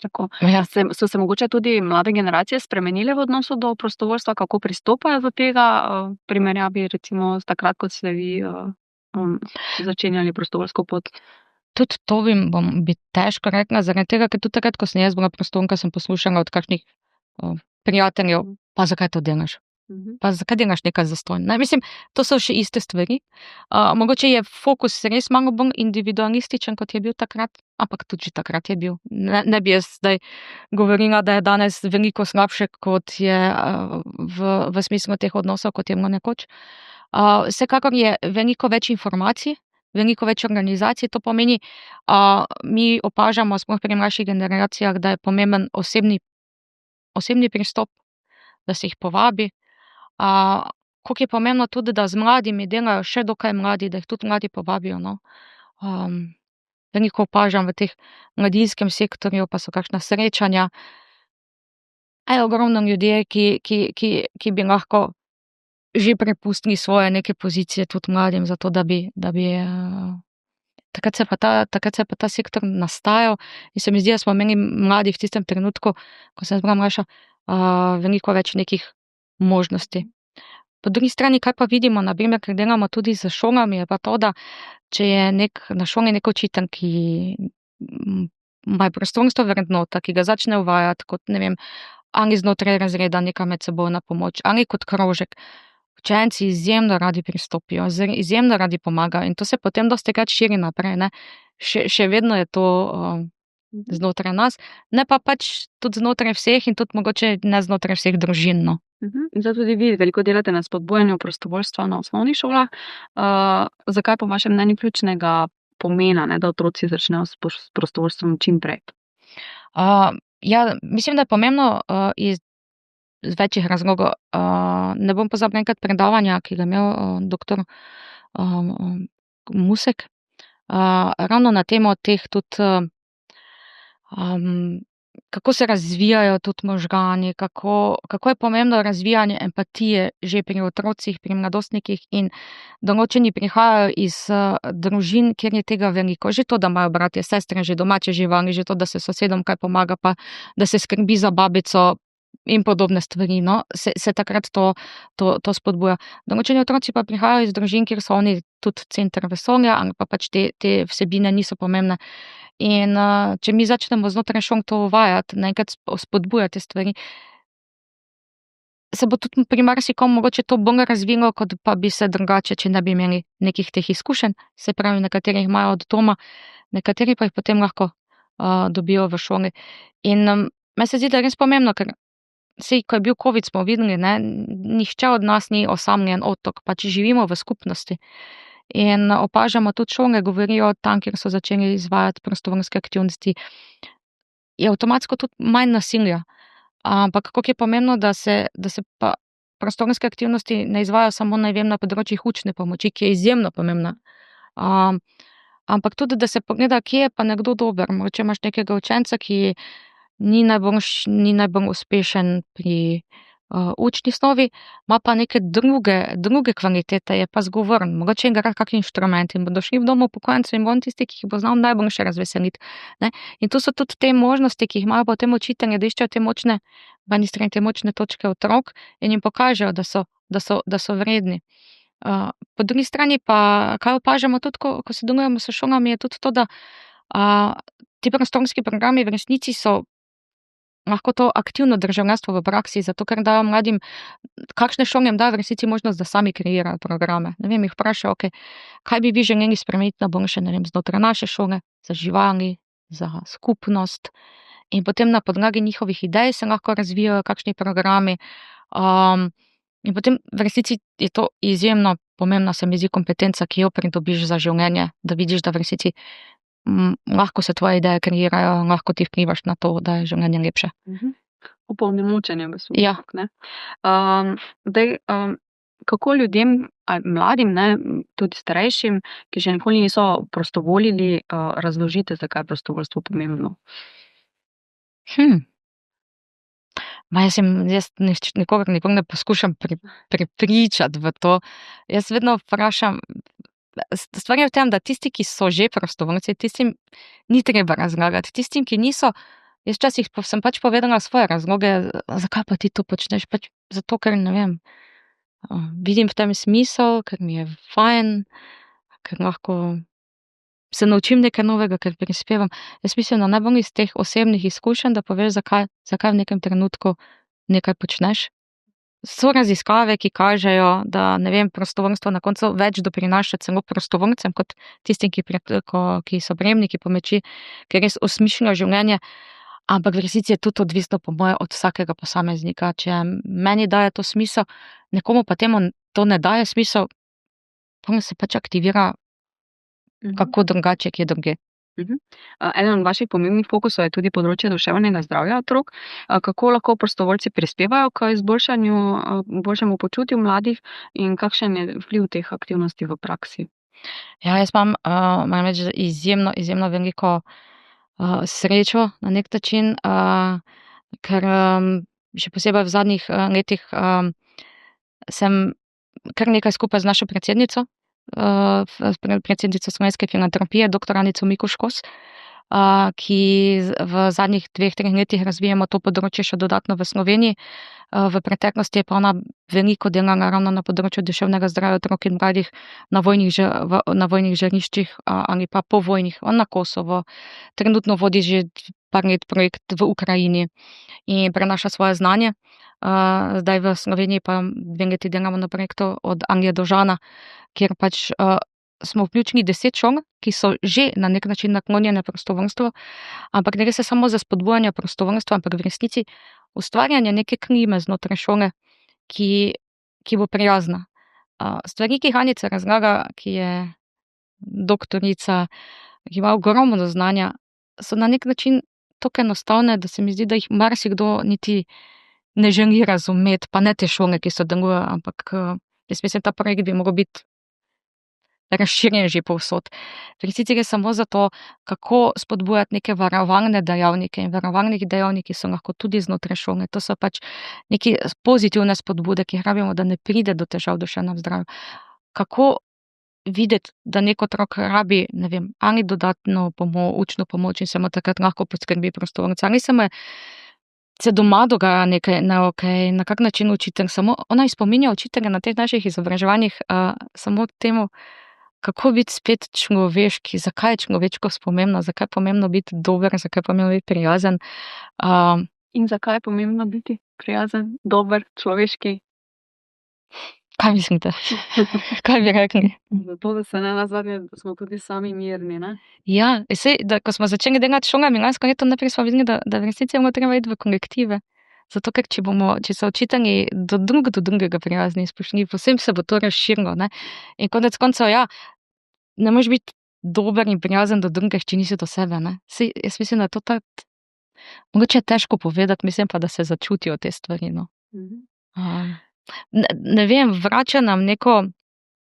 Tako. Ja. So se mogoče tudi mlade generacije spremenile v odnosu do prostovoljstva, kako pristopajo do tega, v primerjavi recimo s takrat, kot ste vi začenjali prostovoljsko pot? Tudi to bi težko rekla, zaradi tega, ker tudi takrat, ko sem jaz bila prostovoljka, sem poslušala od kakšnih prijateljev, pa zakaj to delaš? Pa zakaj delaš nekaj zastonj? Mislim, to so še iste stvari. Mogoče je fokus res malo bolj individualističen, kot je bil takrat, ampak tudi že takrat je bil. Ne bi jaz zdaj govorila, da je danes veliko slabše, kot je v smislu teh odnosov, kot je bilo nekoč. Vsekakor je veliko več informacij, veliko več organizacij, to pomeni, mi opažamo, sploh pri mlajših generacijah, da je pomemben osebni pristop, da se jih povabi. Koliko je pomembno tudi, da z mladimi delajo še dokaj mladi, da jih tudi mladi povabijo, no. Veliko opažam v teh mladinskem sektorju, pa so kakšna srečanja. Ogromno ljudje, ki bi lahko že prepustili svoje neke pozicije tudi mladim, zato da bi takrat se je pa ta sektor nastajal in se mi zdi, da smo imeli mladi v tistem trenutku, ko sem bila mlajša, veliko več nekih možnosti. Po drugi strani, kaj pa vidimo, na primer, ker delamo tudi z šolami, je pa to, da če je na šoli nek učitelj, ki imajo prostovoljstvo vrednota, ki ga začne uvajati kot, ne vem, ali znotraj razreda neka medsebojna pomoč, ali kot krožek. Učenci izjemno radi pristopijo, izjemno radi pomagajo in to se potem dostikrat širi naprej, ne. Še vedno je to znotraj nas, ne pa pač tudi znotraj vseh in tudi mogoče ne znotraj vseh družin, no. Zdaj tudi vi veliko delate na spodbujanju prostovoljstva na osnovnih šolah. Zakaj po vašem mnenju ključnega pomena, ne, da otroci začnejo s prostovoljstvom čim prej? Ja, mislim, da je pomembno iz večjih razlogov. Ne bom pozabila enkrat predavanja, ki ga je imel doktor Musek, ravno na temo teh tudi, kako se razvijajo tudi možgani, kako je pomembno razvijanje empatije že pri otrocih, pri mladostnikih in določeni prihajajo iz družin, kjer je tega veliko. Že to, da imajo bratje, sestre, že domače živali, že to, da se sosedom kaj pomaga, pa da se skrbi za babico in podobne stvari, no, se takrat to spodbuja. Določeni otroci pa prihajajo iz družin, kjer so oni tudi center vesolja, ali pa pač te vsebine niso pomembne. In če mi začnemo znotraj šol to uvajati, naenkrat spodbujati te stvari, se bo tudi pri marsikom mogoče to bolj razvilo, kot pa bi se drugače, če ne bi imeli nekih teh izkušenj. Se pravi, nekateri jih imajo od doma, nekateri pa jih potem lahko dobijo v šoli. In meni se zdi, da je res pomembno, ker saj, ko je bil covid, smo videli, ne, nihče od nas ni osamljen otok, pač živimo v skupnosti. In opažamo tudi šole, govorijo tam, kjer so začeli izvajati prostovoljske aktivnosti, je avtomatsko tudi manj nasilja. Ampak kako je pomembno, da se pa prostovoljske aktivnosti ne izvajajo samo, ne vem, na področjih učne pomoči, ki je izjemno pomembna. Ampak tudi, da se pogleda, kje je pa nekdo dober. Mogoče imaš nekega učenca, ki ni najbolj uspešen pri učni snovi, ima pa neke druge kvalitete, je pa zgovoren, mogoče igra kak inštrument in bodo šli v dom upokojencev in bo on tisti, ki jih bo znal najboljše razveseliti, ne. In tu so tudi te možnosti, ki jih imajo potem učitelji, da iščejo te močne, po eni strani te močne točke otrok in jim pokažejo, da so vredni. Po drugi strani pa, kaj opažamo tudi, ko sodelujemo s šolami, je tudi to, da ti prostovoljski programi v resnici so lahko to aktivno državljanstvo v praksi, zato ker dajo mladim, kakšne šole jim dajo v resnici možnost, da sami kreirajo programe. Ne vem, jih vprašajo, kaj bi vi želeli spremeniti na boljše, ne vem, znotraj naše šole, za živali, za skupnost. In potem na podlagi njihovih idej se lahko razvijajo kakšni programi. In potem v resnici je to izjemno pomembna, se mi zdi, kompetenca, ki jo pridobiš za življenje, da vidiš, da v resnici lahko se tvoje ideje kreirajo, lahko ti vplivaš na to, da je življenje lepše. Opolnomočenje v bistvu. Ja. Ne? Kako ljudem, mladim, ne, tudi starejšim, ki še nikoli niso prostovoljili, razložite, zakaj je prostovoljstvo pomembno? Jaz nikogar ne poskušam prepričati v to. Jaz vedno vprašam, stvar je v tem, da tisti, ki so že prostovoljci, tistim ni treba razlagati. Tistim, ki niso, jaz včasih sem pač povedala svoje razloge, zakaj pa ti to počneš, pač zato, ker ne vem, vidim v tem smisel, ker mi je fajn, ker lahko se naučim nekaj novega, ker prispevam. Jaz mislim, da najbolj iz teh osebnih izkušenj, da poveš, zakaj v nekem trenutku nekaj počneš. So raziskave, ki kažejo, da, ne vem, prostovoljstvo na koncu več doprinaša celo prostovoljcem, kot tistim, ki so prejemniki pomoči, ker res osmišljajo življenje. Ampak v resnici je tudi odvisno, po moje, od vsakega posameznika. Če meni daje to smisel, nekomu pa temu to ne daje smisel, potem se pač aktivira kako drugače, kje drugje. Eden od vaših pomembnih fokusov je tudi področje duševnega zdravja otrok. Kako lahko prostovoljci prispevajo k izboljšanju, boljšemu počutju mladih in kakšen je vpliv teh aktivnosti v praksi? Ja, jaz moram reči, izjemno veliko srečo na nek način, ker še posebej v zadnjih letih sem kar nekaj skupaj z našo predsednico Slovenske filantropije, dr. Anico Mikuš Kos, ki v zadnjih 2-3 letih razvijamo to področje še dodatno v Sloveniji. V preteklosti je pa ona veliko delala ravno na področju duševnega zdravja otrok in mladih na vojnih žariščih ali pa povojnih, on na Kosovo. Trenutno vodi že par let projekt v Ukrajini in prenaša svoje znanje. Zdaj v Sloveniji pa 2 leti delamo na projektu od Anglije do Žana, kjer pač smo vključili 10 šol, ki so že na nek način naklonjene prostovoljstvu, ampak ne gre se samo za spodbujanje prostovoljstva, ampak v resnici ustvarjanje neke klime znotraj šole, ki bo prijazna. Stvari, ki jih Anica razlaga, ki je doktorica, ki ima ogromno znanja, so na nek način tako enostavne, da se mi zdi, da jih marsikdo niti ne želi razumeti, pa ne te šole, ki sodelujejo, ampak jaz mislim, ta projekt bi moral biti razširjen že povsod. V resnici gre samo za to, kako spodbujati neke varovalne dejavnike in varovalni dejavniki so lahko tudi znotraj šole. To so pač neke pozitivne spodbude, ki jih rabimo, da ne pride do težav v duševnem zdravju. Kako videti, da nek otrok rabi, ne vem, ali dodatno učno pomoč in se mu takrat lahko poskrbi prostovoljec, ali se doma dogaja nekaj neokej, na kak način učitelj samo, ona spominja učitelja na teh naših izobraževanjih samo temu, kako biti spet človeški, zakaj je človeškost pomembna, zakaj je pomembno biti dober, zakaj je pomembno biti prijazen. In zakaj je pomembno biti prijazen, dober, človeški? Kaj mislite? Kaj bi rekli? Zato, da se nenazadnje, da smo tudi sami mirni, ne? Ja, ko smo začeli delati s šolami lansko leto, najprej smo videli, da v resnici je treba iti v kolektive. Zato, ker če so učitelji do drugega prijazni in spoštljivi, povsem se bo to razširilo, ne. In konec koncev, ja, ne moreš biti dober in prijazen do drugih, če nisi do sebe, ne. Saj jaz mislim, da je to mogoče težko povedati, mislim pa, da se začutijo te stvari, no. Ne vem, vrača nam neko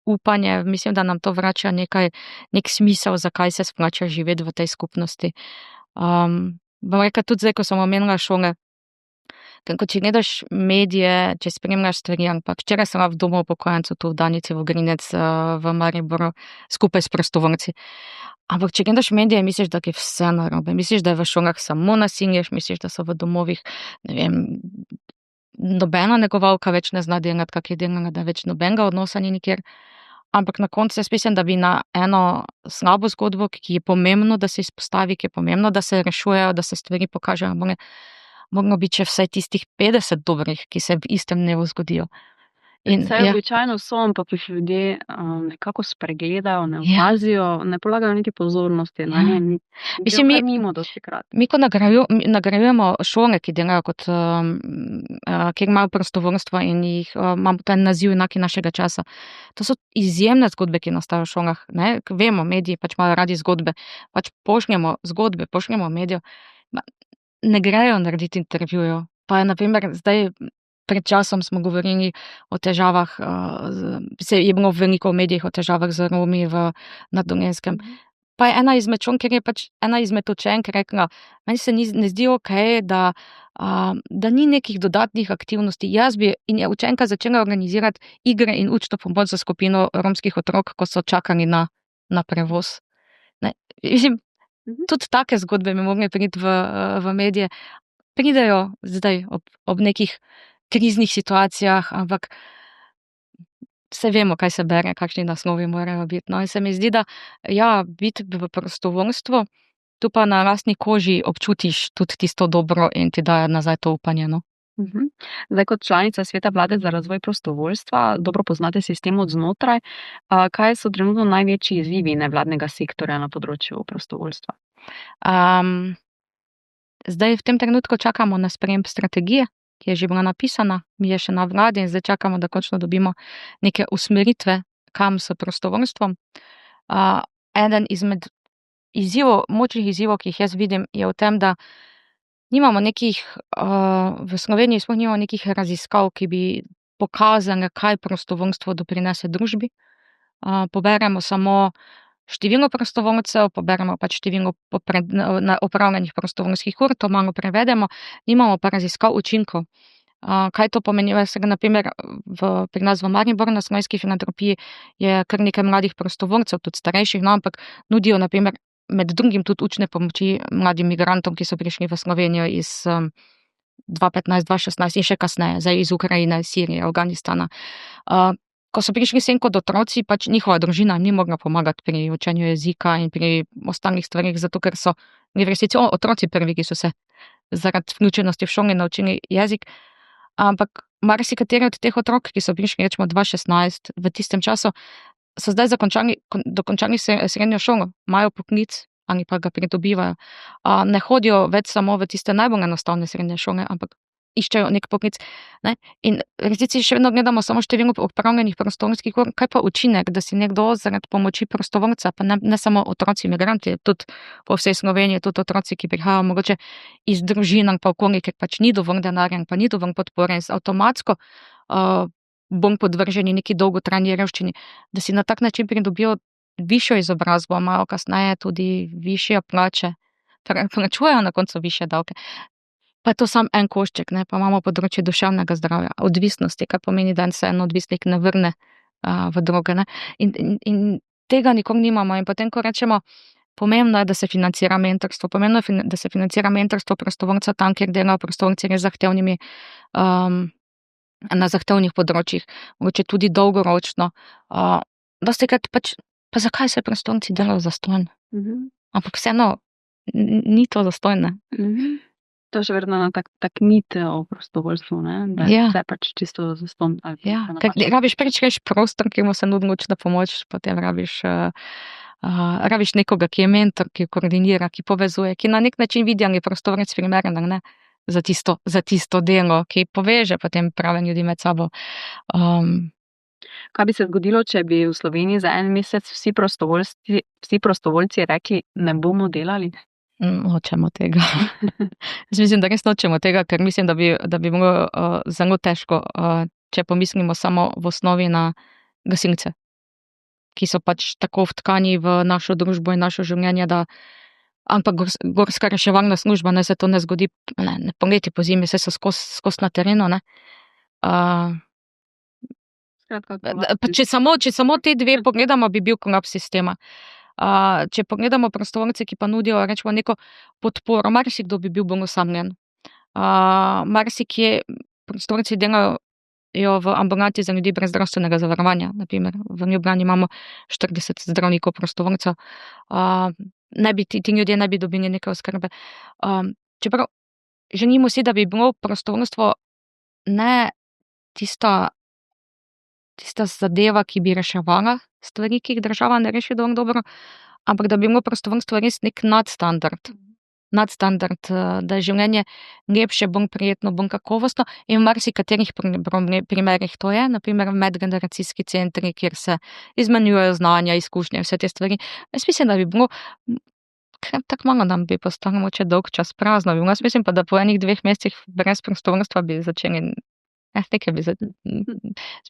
upanje, mislim, da nam to vrača nek smisel, zakaj se splača živeti v tej skupnosti. Bom rekla tudi zdaj, ko sem omenila šole, ker če gledaš medije, če spremljaš stvari, ampak včeraj sem bila v domu upokojencev tu v Danici Vogrinec v Mariboru skupaj s prostovoljci. Ampak če gledaš medije, misliš, da je vse narobe. Misliš, da je v šolah samo nasilje, misliš, da so v domovih, ne vem, nobena negovalka več ne zna delati, kak je delala, da več nobenega odnosa ni nikjer. Ampak na koncu jaz mislim, da bi na eno slabo zgodbo, ki je pomembno, da se izpostavi, ki je pomembno, da se rešujejo, da se stvari pokažejo, moramo biti še vsaj tistih 50 dobrih, ki se v istem dnevu zgodijo. Saj običajno so, ampak jih ljudje nekako spregledajo, ne opazijo, ne polagajo niti pozornosti, ne. Mislim, mimo dostikrat. Mi, ko nagrajujemo šole, ki delajo kjer imajo prostovoljstvo in jih imamo ta naziv enaki našega časa. To so izjemne zgodbe, ki nastajajo v šolah, ne. Vemo, mediji pač imajo radi zgodbe. Pač pošljemo zgodbe, pošljemo medijo. Ne grejo narediti intervjujev. Pa je na primer zdaj pred časom smo govorili o težavah, je bilo veliko v medijih o težavah z Romi na Dolenjskem. Pa je ena izmed šol, ker je pač ena izmed učenk rekla, meni se ne zdi okej, da ni nekih dodatnih aktivnosti. In je učenka začela organizirati igre in učno pomoč za skupino romskih otrok, ko so čakali na prevoz. Ne, mislim, tudi take zgodbe bi morali priti v medije. Pridejo zdaj ob nekih kriznih situacijah, ampak saj vemo, kaj se bere, kakšni naslovi morajo biti. No, in se mi zdi, da biti v prostovoljstvu, tu pa na lastni koži občutiš tudi tisto dobro in ti daje nazaj to upanje, no. Zdaj, kot članica Sveta vlade za razvoj prostovoljstva, dobro poznate sistem od znotraj. Kaj so trenutno največji izzivi nevladnega sektorja na področju prostovoljstva? Zdaj v tem trenutku čakamo na sprejem strategije, ki je že bila napisana, mi je še na vladi in zdaj čakamo, da končno dobimo neke usmeritve, kam s prostovoljstvom. Eden izmed močnih izzivov, ki jih jaz vidim, je v tem, da nimamo v Sloveniji sploh nimamo nekih raziskav, ki bi pokazale, kaj prostovoljstvo doprinese družbi. Poberemo samo število prostovoljcev, poberemo pač število opravljenih prostovoljskih ur, to malo prevedemo, nimamo pa raziskav učinkov. Kaj to pomeni? Na primer, pri nas v Mariboru na Slovenski filantropiji je kar nekaj mladih prostovoljcev, tudi starejših, no, ampak nudijo na primer med drugim tudi učne pomoči mladim migrantom, ki so prišli v Slovenijo iz 2015, 2016 in še kasneje, zdaj iz Ukrajine, Sirije, Afganistana. Ko so prišli sem kot otroci, pač njihova družina ni mogla pomagati pri učenju jezika in pri ostalih stvarih, zato ker so v resnici otroci prvi, ki so se zaradi vključenosti v šoli naučili jezik. Ampak marsikateri od teh otrok, ki so prišli rečemo 2016 v tistem času, so zdaj dokončali srednjo šolo, imajo poklic ali pa ga pridobivajo. Ne hodijo več samo v tiste najbolj enostavne srednje šole, ampak iščejo nek poklic. Ne? In v resnici še vedno gledamo samo število opravljenih prostovoljskih ur, kaj pa učinek, da si nekdo zaradi pomoči prostovoljca, pa ne samo otroci migranti, tudi po vsej Sloveniji, tudi otroci, ki prihajajo mogoče iz družin ali pa okolij, ker pač ni dovolj denarja in pa ni dovolj podpore in avtomatsko bom podvrženi neki dolgotrajni revščini, da si na tak način pridobijo višjo izobrazbo, imajo kasneje tudi višje plače, plačujejo na koncu višje davke. Pa je to samo en košček, ne? Pa imamo področje duševnega zdravja, odvisnosti, kar pomeni, da se en odvisnik ne vrne v droge. Ne? In tega nikoli nimamo. In potem, ko rečemo, pomembno je, da se financira mentorstvo, pomembno je, da se financira mentorstvo prostovoljca tam, kjer delajo prostovoljci res zahtevnimi na zahtevnih področjih, mogoče tudi dolgoročno. Dostikrat pač, pa zakaj se prostovoljci delajo zastonj? Ampak vseeno ni to zastonj, ne? To je še vedno tak mit o prostovoljstvu, ne? Da je vse pač čisto zastonj. Ja, ker rabiš reč prostor, ki mu se nudi učna pomoč, potem rabiš nekoga, ki je mentor, ki koordinira, ki povezuje, ki na nek način vidi, ali je prostovoljec primeren, ne? Za tisto delo, ki poveže potem prave ljudi med sabo. Kaj bi se zgodilo, če bi v Sloveniji za en mesec vsi prostovoljci rekli, ne bomo delali? Nočemo tega. Jaz mislim, da res nočemo tega, ker mislim, da bi bilo zelo težko, če pomislimo samo v osnovi na gasilce, ki so pač tako vtkani v našo družbo in našo življenje, da ampak gorska reševalna služba, ne, se to ne zgodi, ne poleti, po zimi, se so skozi na terenu, ne. Če samo te dve pogledamo, bi bil kolaps sistema. Če pogledamo prostovoljce, ki pa nudijo, rečemo, neko podporo, marsikdo bi bil bolj osamljen. Marsikje prostovoljci delajo v ambulanti za ljudi brez zdravstvenega zavarovanja, na primer. V Ljubljani imamo 40 zdravnikov prostovoljcev. Ti ljudje ne bi dobili neke oskrbe. Čeprav želimo si, da bi bilo prostovoljstvo ne tista zadeva, ki bi reševala stvari, ki jih država ne reši dovolj dobro, ampak da bi bilo prostovoljstvo res nek nadstandard. Da je življenje lepše, bolj prijetno, bolj kakovostno in v marsikaterih primerih to je, na primer medgeneracijski centri, kjer se izmenjujejo znanja, izkušnje, vse te stvari. Jaz mislim, da bi bilo tako malo nam bi postalo mogoče dolg čas prazno. Jaz mislim pa, da po 1-2 mesecih brez prostovoljstva bi začeli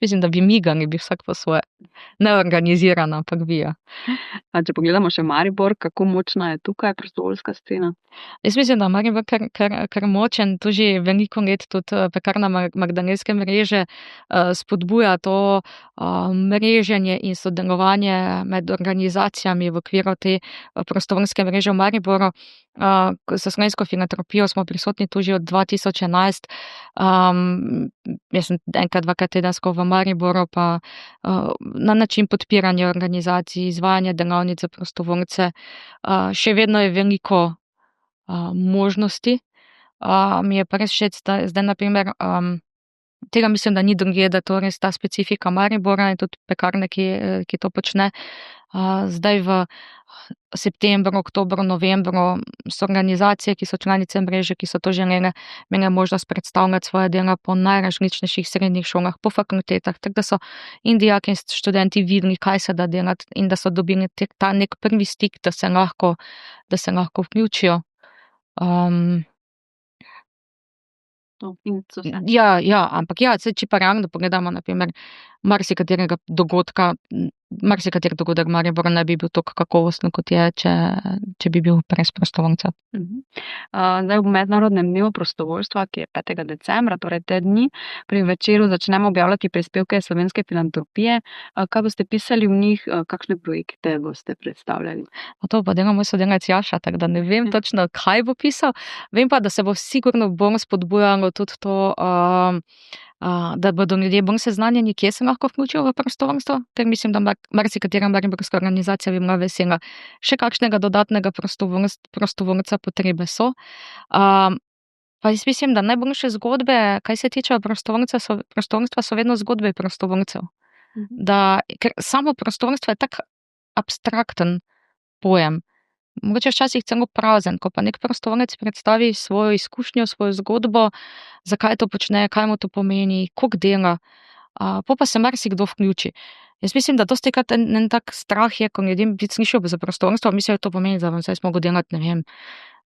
mislim, da bi migali, bi vsak po svoje. Neorganizirana, ampak bi, ja. Če pogledamo še Maribor, kako močna je tukaj prostovoljska scena? Jaz mislim, da Maribor kar močen, tu že veliko let tudi Pekarna Magdalenske mreže spodbuja to mreženje in sodelovanje med organizacijami v okviru te prostovoljske mreže v Mariboru. Za slovensko filantropijo smo prisotni tu že od 2011. Jaz sem enkrat, 2krat tedensko v Mariboru, pa na način podpiranja organizacij, izvajanja delavnic za prostovoljce. Še vedno je veliko možnosti. Mi je pa res všeč, zdaj na primer, tega mislim, da ni drugje, da to res ta specifika Maribora in tudi Pekarne, ki to počne. Zdaj v septembru, oktobru, novembru so organizacije, ki so članice mreže, ki so to želele, imele možnost predstavljati svoje dela po najrazličnejših srednjih šolah, po fakultetah, tako da so in dijaki in študenti videli, kaj se da delati in da so dobili ta nek prvi stik, da se lahko vključijo. Ja, ampak če pa realno pogledamo, na primer, marsikaterega dogodka marsikateri dogodek v Mariboru ne bi bil tako kakovosten, kot je, če bi bil brez prostovoljcev. Zdaj v Mednarodnem dnevu prostovoljstva, ki je 5. decembra, torej te dni, pri Večeru začnemo objavljati prispevke Slovenske filantropije. Kaj boste pisali v njih, kakšne projekte boste predstavljali? To pa dela moj sodelavec Jaša, tako da ne vem točno, kaj bo pisal. Vem pa, da se bo sigurno bolj spodbujalo tudi to, da bodo ljudje bolj seznanjeni, kje se lahko vključijo v prostovoljstvo, ker mislim, da marsikatera mariborska organizacija bi bila vesela. Še kakšnega dodatnega prostovoljca potrebe so. Pa jaz mislim, da najboljše zgodbe, kaj se tiče prostovoljstva, so vedno zgodbe prostovoljcev. Ker samo prostovoljstvo je tak abstrakten pojem. Mogoče včasih celo prazen, ko pa nek prostovoljec predstavi svojo izkušnjo, svojo zgodbo, zakaj to počne, kaj mu to pomeni, koliko dela, pol pa se marsikdo vključi. Jaz mislim, da dostikrat en tak strah je, ko ljudje slišijo za prostovoljstvo, mislijo, da to pomeni, da zdaj smo mogli delati,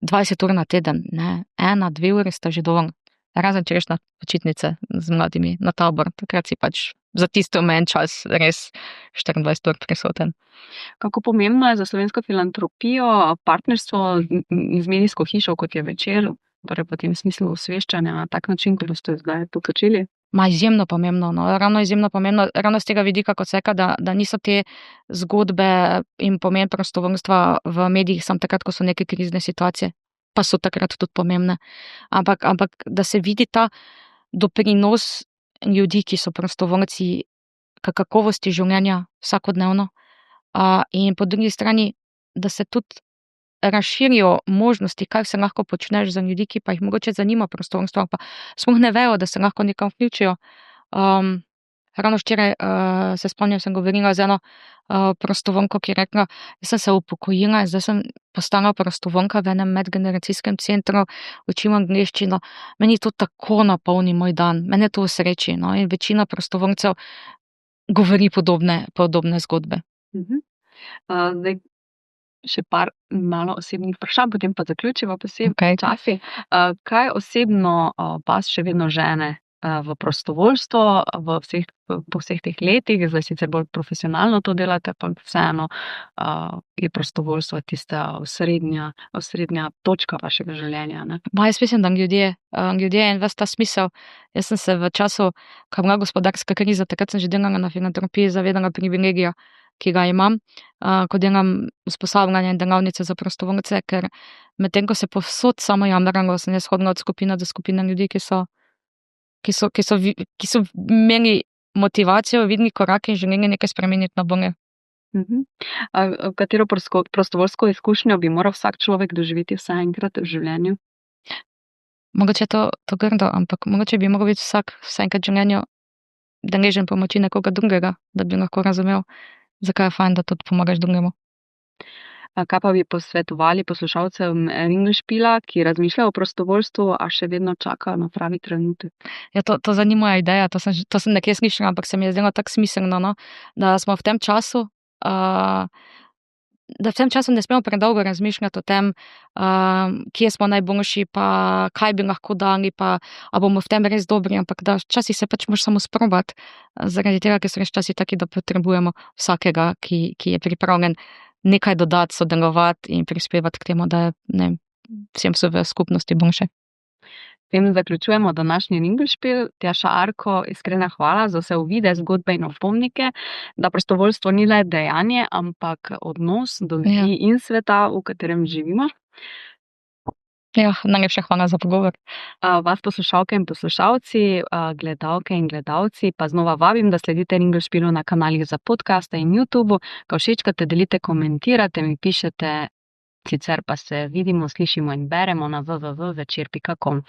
20 ur na teden, ne, 1-2 ure sta že dovolj. Razen če greš na počitnice z mladimi, na tabor, takrat si pač za tisto omejen čas res 24 ur prisoten. Kako pomembno je za slovensko filantropijo partnerstvo z medijsko hišo, kot je Večer, torej v tem smislu osveščanja na tak način, kot boste zdaj to počeli? Izjemno pomembno, ravno izjemno pomembno, ravno z tega vidika, kot se reka, da niso te zgodbe in pomen prostovoljstva v medijih samo takrat, ko so neke krizne situacije, pa so takrat tudi pomembne. Ampak da se vidi ta doprinos ljudi, ki so prostovoljci, kakovosti življenja vsakodnevno, in po drugi strani, da se tudi razširijo možnosti, kaj se lahko počneš za ljudi, ki pa jih mogoče zanima prostovoljstvo, pa sploh ne vejo, da se lahko nekam vključijo. Ravno včeraj se spomnim, sem govorila z eno prostovoljko, ki je rekla, jaz sem se upokojila, zdaj sem postala prostovoljka v enem medgeneracijskem centru, učim angleščino, meni to tako napolni moj dan, mene to osreči, in večina prostovoljcev govori podobne zgodbe. Zdaj, še par malo osebnih vprašanj, potem pa zaključiva Okej. časi. Kaj osebno vas še vedno žene v prostovoljstvo po vseh teh letih, zdaj sicer bolj profesionalno to delate, pa vseeno je prostovoljstvo tista osrednja točka vašega življenja, ne? Jaz mislim, da ljudje in ves ta smisel. Jaz sem se v času, ko je bila gospodarska kriza, takrat sem že delala na filantropiji, zavedala privilegija, ki ga imam, ko delam usposabljanje in delavnice za prostovoljce, ker medtem ko se povsod samo jamralo, sem jaz hodila od skupine do skupine ljudi, ki so imeli motivacijo, vidni korak in želeli nekaj spremeniti na bolje. Katero prostovoljsko izkušnjo bi moral vsak človek doživeti vsaj enkrat v življenju? Mogoče je to grdo, ampak mogoče bi moral biti vsak vsaj enkrat v življenju deležen pomoči nekoga drugega, da bi lahko razumel, zakaj je fajn, da tudi pomagaš drugemu. Kaj pa bi posvetovali poslušalcem Ringelspiela, ki razmišljajo o prostovoljstvu, a še vedno čakajo na pravi trenutek? Ja, to zanima ideja, to sem nekje slišala, ampak se mi je zdelo tako smiselno, da smo v tem času, da v tem času ne smemo predolgo razmišljati o tem, kje smo najboljši, pa kaj bi lahko dali, pa a bomo v tem res dobri, ampak da včasih se pač moraš samo sprobati, zaradi tega, ker so res časi taki, da potrebujemo vsakega, ki je pripravljen nekaj dodati, sodelovati in prispevati k temu, da je vsem so v skupnosti boljše. S tem zaključujemo današnji Ringelspiel. Tjaša Arko, iskrena hvala za vse uvide, zgodbe in opomnike, da prostovoljstvo ni le dejanje, ampak odnos do ljudi in sveta, v katerem živimo. Najlepša hvala za pogovor. Vas poslušalke in poslušalci, gledalke in gledalci, pa znova vabim, da sledite Ringelspielu na kanalih za podcaste in YouTubu, ko všečkate, delite, komentirate, mi pišete, sicer pa se vidimo, slišimo in beremo na www.večer.com.